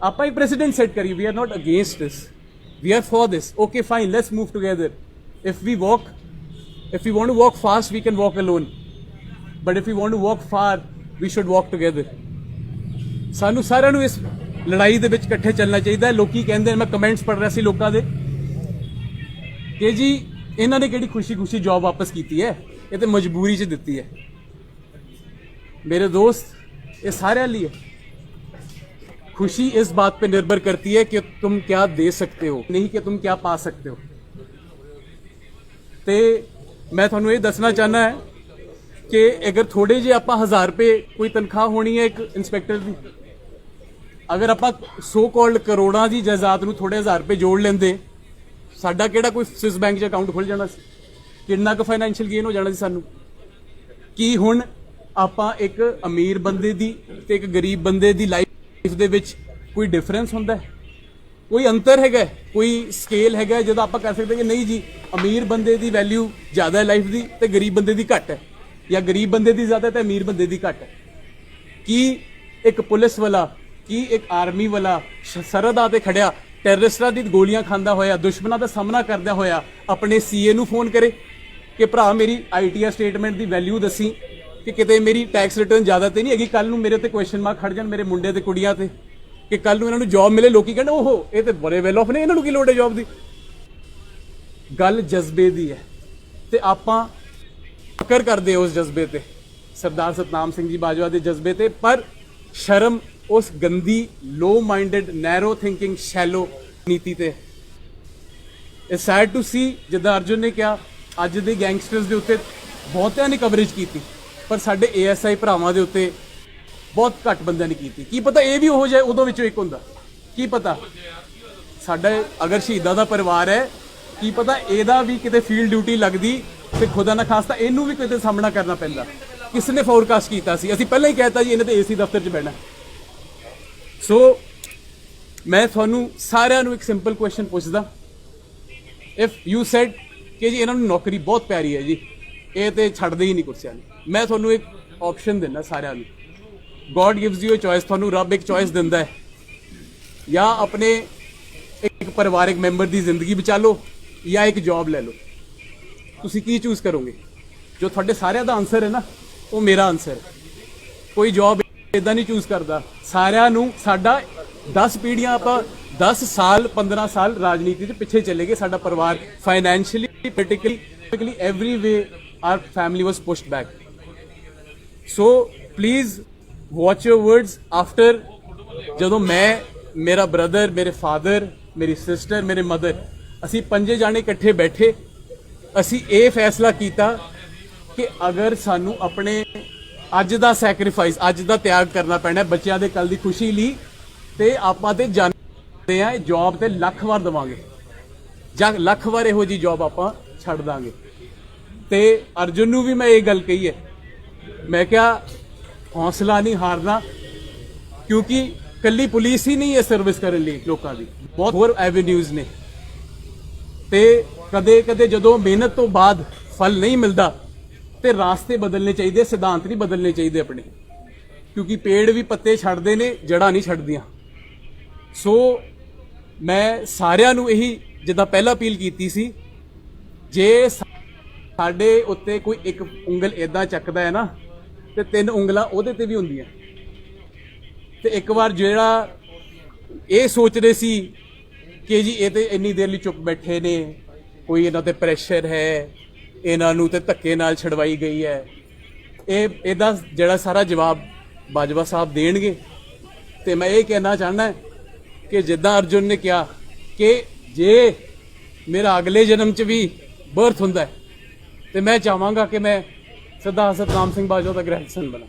ਆਪਾਂ ਇੱਕ ਪ੍ਰੈਸੀਡੈਂਟ ਸੈੱਟ ਕਰੀਏ। We are not against this, we are for this. Okay fine, let's move together. If we want to walk fast, we can walk alone. But if we want to walk far, we should walk together. ਸਾਨੂੰ ਸਾਰਿਆਂ ਨੂੰ ਇਸ ਲੜਾਈ ਦੇ ਵਿੱਚ ਇਕੱਠੇ ਚੱਲਣਾ ਚਾਹੀਦਾ ਹੈ। ਲੋਕੀ ਕਹਿੰਦੇ ਨੇ, ਮੈਂ ਕਮੈਂਟਸ ਪੜ੍ਹ ਰਿਹਾ ਸੀ ਲੋਕਾਂ ਦੇ, ਕਿ ਜੀ ਇਹਨਾਂ ਨੇ ਕਿਹੜੀ ਖੁਸ਼ੀ-ਖੁਸ਼ੀ ਜੌਬ ਵਾਪਸ ਕੀਤੀ ਹੈ, ਇਹ ਤੇ ਮਜਬੂਰੀ 'ਚ ਦਿੱਤੀ ਹੈ। मेरे दोस्त, ये सारे लिए खुशी इस बात पे निर्भर करती है कि तुम क्या दे सकते हो, नहीं कि तुम क्या पा सकते हो। ਤੇ मैं ਤੁਹਾਨੂੰ ਇਹ ਦੱਸਣਾ ਚਾਹਨਾ ਹੈ ਕਿ ਅਗਰ ਥੋੜੇ ਜਿਹੇ ਆਪਾਂ 1000 ਰੁਪਏ ਕੋਈ ਤਨਖਾਹ ਹੋਣੀ ਹੈ ਇੱਕ ਇੰਸਪੈਕਟਰ ਦੀ, ਅਗਰ ਆਪਾਂ ਸੋ ਕਾਲਡ ਕਰੋੜਾਂ ਦੀ ਜਾਇਦਾਦ ਨੂੰ ਥੋੜੇ 1000 ਰੁਪਏ ਜੋੜ ਲੈਂਦੇ, ਸਾਡਾ ਕਿਹੜਾ ਕੋਈ ਸਵਿਸ ਬੈਂਕ 'ਚ ਅਕਾਊਂਟ ਖੁੱਲ ਜਾਣਾ ਸੀ? ਕਿੰਨਾ ਕੁ ਫਾਈਨੈਂਸ਼ੀਅਲ ਗੇਨ ਹੋ ਜਾਣਾ ਸੀ ਸਾਨੂੰ? ਕੀ ਹੁਣ ਆਪਾਂ ਇੱਕ ਅਮੀਰ ਬੰਦੇ ਦੀ ਤੇ ਇੱਕ ਗਰੀਬ ਬੰਦੇ ਦੀ ਲਾਈਫ ਦੇ ਵਿੱਚ ਕੋਈ ਡਿਫਰੈਂਸ ਹੁੰਦਾ ਹੈ? ਕੋਈ ਅੰਤਰ ਹੈਗਾ, ਕੋਈ ਸਕੇਲ ਹੈਗਾ ਜਦੋਂ ਆਪਾਂ ਕਰ ਸਕਦੇ ਕਿ ਨਹੀਂ ਜੀ ਅਮੀਰ ਬੰਦੇ ਦੀ ਵੈਲਿਊ ਜ਼ਿਆਦਾ ਹੈ ਲਾਈਫ ਦੀ ਤੇ ਗਰੀਬ ਬੰਦੇ ਦੀ ਘੱਟ ਹੈ, ਜਾਂ ਗਰੀਬ ਬੰਦੇ ਦੀ ਜ਼ਿਆਦਾ ਤੇ ਅਮੀਰ ਬੰਦੇ ਦੀ ਘੱਟ ਹੈ? ਕੀ ਇੱਕ ਪੁਲਿਸ ਵਾਲਾ, ਕੀ ਇੱਕ ਆਰਮੀ ਵਾਲਾ ਸਰਹੱਦਾਂ ਤੇ ਖੜਿਆ ਟੈਰਰਿਸਟਾਂ ਦੀ ਗੋਲੀਆਂ ਖਾਂਦਾ ਹੋਇਆ, ਦੁਸ਼ਮਣਾਂ ਦਾ ਸਾਹਮਣਾ ਕਰਦਾ ਹੋਇਆ ਆਪਣੇ ਸੀਏ ਨੂੰ ਫੋਨ ਕਰੇ ਕਿ ਭਰਾ ਮੇਰੀ ਆਈਟੀਆਰ ਸਟੇਟਮੈਂਟ ਦੀ ਵੈਲਿਊ ਦੱਸੀ ਕਿ ਕਿਤੇ ਮੇਰੀ ਟੈਕਸ ਰਿਟਰਨ ਜ਼ਿਆਦਾ ਤੇ ਨਹੀਂ ਹੈਗੀ, ਕੱਲ ਨੂੰ ਮੇਰੇ ਤੇ ਕੁਐਸਚਨ ਮਾਰਕ ਖੜ ਜਾਣ ਮੇਰੇ ਮੁੰਡੇ ਤੇ ਕੁੜੀਆਂ ਤੇ, ਕਿ ਕੱਲ ਨੂੰ ਇਹਨਾਂ ਨੂੰ ਜੌਬ ਮਿਲੇ, ਲੋਕੀ ਕਹਿੰਦੇ ਓਹੋ ਇਹ ਤੇ ਬੜੇ ਵੈਲ ਆਫ ਨੇ, ਇਹਨਾਂ ਨੂੰ ਕੀ ਲੋੜ ਹੈ ਜੌਬ ਦੀ? ਗੱਲ ਜਜ਼ਬੇ ਦੀ ਹੈ ਤੇ ਆਪਾਂ ਫਕਰ ਕਰਦੇ ਉਸ ਜਜ਼ਬੇ ਤੇ, ਸਰਦਾਰ ਸਤਨਾਮ ਸਿੰਘ ਜੀ ਬਾਜਵਾ ਦੇ ਜਜ਼ਬੇ ਤੇ, ਪਰ ਸ਼ਰਮ ਉਸ ਗੰਦੀ ਲੋ ਮਾਈਂਡਡ ਨੈਰੋ ਥਿੰਕਿੰਗ ਸ਼ੈਲੋ ਨੀਤੀ ਤੇ। ਇਟਸ ਸੈਡ ਟੂ ਸੀ, ਜਿੱਦਾਂ ਅਰਜੁਨ ਨੇ ਕਿਹਾ, ਅੱਜ ਦੇ ਗੈਂਗਸਟਰਸ ਦੇ ਉੱਤੇ ਬਹੁਤਿਆਂ ਨੇ ਕਵਰੇਜ ਕੀਤੀ, ਪਰ ਸਾਡੇ ਏਐਸਆਈ ਭਰਾਵਾਂ ਦੇ ਉੱਤੇ ਬਹੁਤ ਘੱਟ ਬੰਦਿਆਂ ਨੇ ਕੀਤੀ। ਕੀ ਪਤਾ ਇਹ ਵੀ ਹੋ ਜਾਏ ਉਦੋਂ ਵਿੱਚੋਂ ਇੱਕ ਹੁੰਦਾ, ਕੀ ਪਤਾ? ਸਾਡਾ ਅਗਰ ਸ਼ਹੀਦਾਂ ਦਾ ਪਰਿਵਾਰ ਹੈ, ਕੀ ਪਤਾ ਇਹਦਾ ਵੀ ਕਿਤੇ ਫੀਲਡ ਡਿਊਟੀ ਲੱਗਦੀ ਤੇ ਖੁਦਾ ਨਾ ਖਾਸਤਾ ਇਹਨੂੰ ਵੀ ਕਿਤੇ ਸਾਹਮਣਾ ਕਰਨਾ ਪੈਂਦਾ। ਕਿਸ ਨੇ ਫੋਰਕਾਸਟ ਕੀਤਾ ਸੀ? ਅਸੀਂ ਪਹਿਲਾਂ ਹੀ ਕਹਿਤਾ ਜੀ ਇਹਨਾਂ ਤੇ ਏਸੀ ਦਫ਼ਤਰ 'ਚ ਬਹਿਣਾ। ਸੋ ਮੈਂ ਤੁਹਾਨੂੰ ਸਾਰਿਆਂ ਨੂੰ ਇੱਕ ਸਿੰਪਲ ਕੁਐਸਚਨ ਪੁੱਛਦਾ, ਇਫ ਯੂ ਸੈਡ ਕਿ ਜੀ ਇਹਨਾਂ ਨੂੰ ਨੌਕਰੀ ਬਹੁਤ ਪਿਆਰੀ ਹੈ ਜੀ, ਇਹ ਤੇ ਛੱਡਦੇ ਹੀ ਨਹੀਂ ਕੁਰਸੀਆਂ ਨੂੰ, ਮੈਂ ਤੁਹਾਨੂੰ ਇੱਕ ਆਪਸ਼ਨ ਦਿੰਦਾ ਸਾਰਿਆਂ ਨੂੰ। God gives you a choice, ਤੁਹਾਨੂੰ ਰੱਬ ਇੱਕ ਚੋਇਸ ਦਿੰਦਾ ਹੈ, ਜਾਂ ਆਪਣੇ ਇੱਕ ਪਰਿਵਾਰਕ ਮੈਂਬਰ ਦੀ ਜ਼ਿੰਦਗੀ ਬਚਾ ਲਓ ਜਾਂ ਇੱਕ ਜੌਬ ਲੈ ਲਓ। ਤੁਸੀਂ ਕੀ ਚੂਜ਼ ਕਰੋਗੇ? ਜੋ ਤੁਹਾਡੇ ਸਾਰਿਆਂ ਦਾ ਆਨਸਰ ਹੈ ਨਾ, ਉਹ ਮੇਰਾ ਆਨਸਰ ਹੈ। ਕੋਈ ਜੌਬ ਇਦਾਂ ਨਹੀਂ ਚੂਜ਼ ਕਰਦਾ, ਸਾਰਿਆਂ ਨੂੰ ਸਾਡਾ 10 ਪੀੜ੍ਹੀਆਂ, ਆਪਾਂ 10 ਸਾਲ 15 ਸਾਲ ਰਾਜਨੀਤੀ ਦੇ ਪਿੱਛੇ ਚਲੇ ਗਏ, ਸਾਡਾ ਪਰਿਵਾਰ financially politically every way our family was pushed back. So please watch your words after, ਜਦੋਂ ਮੈਂ, ਮੇਰਾ ਬ੍ਰਦਰ, ਮੇਰੇ ਫਾਦਰ, ਮੇਰੀ ਸਿਸਟਰ, ਮੇਰੇ ਮਦਰ, ਅਸੀਂ 5 ਜਾਣੇ ਇਕੱਠੇ ਬੈਠੇ, ਅਸੀਂ ਇਹ ਫੈਸਲਾ ਕੀਤਾ ਕਿ ਅਗਰ ਸਾਨੂੰ ਆਪਣੇ ਅੱਜ ਦਾ ਸੈਕਰੀਫਾਈਸ, ਅੱਜ ਦਾ ਤਿਆਗ ਕਰਨਾ ਪੈਣਾ ਬੱਚਿਆਂ ਦੇ ਕੱਲ ਦੀ ਖੁਸ਼ੀ ਲਈ, ਤੇ ਆਪਾਂ ਤੇ ਜਾਣਦੇ ਆ ਜੌਬ ਤੇ ਲੱਖ ਵਾਰ ਦੇਵਾਂਗੇ, ਜਾਂ ਲੱਖ ਵਾਰ ਇਹੋ ਜੀ ਜੌਬ ਆਪਾਂ ਛੱਡ ਦਾਂਗੇ। ਤੇ ਅਰਜੁਨ ਨੂੰ ਵੀ ਮੈਂ ਇਹ ਗੱਲ ਕਹੀ ਹੈ, ਮੈਂ ਕਿਹਾ ਹੌਸਲਾ ਨਹੀਂ ਹਾਰਨਾ, ਕਿਉਂਕਿ ਕੱਲੀ ਪੁਲਿਸ ਹੀ ਨਹੀਂ ਹੈ ਸਰਵਿਸ ਕਰਨ ਲਈ ਲੋਕਾਂ ਦੀ, ਬਹੁਤ ਹੋਰ ਐਵੇਨਿਊਜ਼ ਨੇ। ਤੇ ਕਦੇ ਕਦੇ ਜਦੋਂ ਮਿਹਨਤ ਤੋਂ ਬਾਅਦ ਫਲ ਨਹੀਂ ਮਿਲਦਾ, ਤੇ ਰਾਸਤੇ ਬਦਲਨੇ ਚਾਹੀਦੇ, ਸਿਧਾਂਤ ਨਹੀਂ ਬਦਲਨੇ ਚਾਹੀਦੇ ਆਪਣੇ, ਕਿਉਂਕਿ ਪੇੜ ਵੀ ਪੱਤੇ ਛੱਡਦੇ ਨੇ, ਜੜ੍ਹਾਂ ਨਹੀਂ ਛੱਡਦੀਆਂ। ਸੋ ਮੈਂ ਸਾਰਿਆਂ ਨੂੰ ਇਹੀ ਜਿੱਦਾਂ ਪਹਿਲਾਂ ਅਪੀਲ ਕੀਤੀ ਸੀ, ਜੇ ਸਾਡੇ ਉੱਤੇ ਕੋਈ ਇੱਕ ਉਂਗਲ ਇਦਾਂ ਚੱਕਦਾ ਹੈ ਨਾ, ਤੇ 3 ਉਂਗਲਾਂ ਉਹਦੇ ਤੇ ਵੀ ਹੁੰਦੀਆਂ। ਤੇ ਇੱਕ ਵਾਰ ਜਿਹੜਾ ਇਹ ਸੋਚਦੇ ਸੀ ਕਿ ਜੀ ਇਹ ਤੇ ਇੰਨੀ ਦੇਰ ਲਈ ਚੁੱਪ ਬੈਠੇ ਨੇ, ਕੋਈ ਇਹਨਾਂ ਤੇ ਪ੍ਰੈਸ਼ਰ ਹੈ, ਇਹਨਾਂ ਨੂੰ ਤੇ ਧੱਕੇ ਨਾਲ ਛਡਵਾਈ ਗਈ ਹੈ, ਇਹਦਾ ਜਿਹੜਾ ਸਾਰਾ ਜਵਾਬ ਬਾਜਵਾ ਸਾਹਿਬ ਦੇਣਗੇ। ਤੇ ਮੈਂ ਇਹ ਕਹਿਣਾ ਚਾਹੁੰਦਾ ਕਿ ਜਿੱਦਾਂ ਅਰਜੁਨ ਨੇ ਕਿਹਾ ਕਿ ਜੇ ਮੇਰਾ ਅਗਲੇ ਜਨਮ 'ਚ ਵੀ ਬਰਥ ਹੁੰਦਾ ਹੈ ਤੇ ਮੈਂ ਚਾਹਾਂਗਾ ਕਿ ਮੈਂ ਸਰਦਾਰ ਸਤਨਾਮ ਸਿੰਘ ਬਾਜਵਾ ਦਾ ਗ੍ਰੈਂਡਸਨ ਬਣਾ।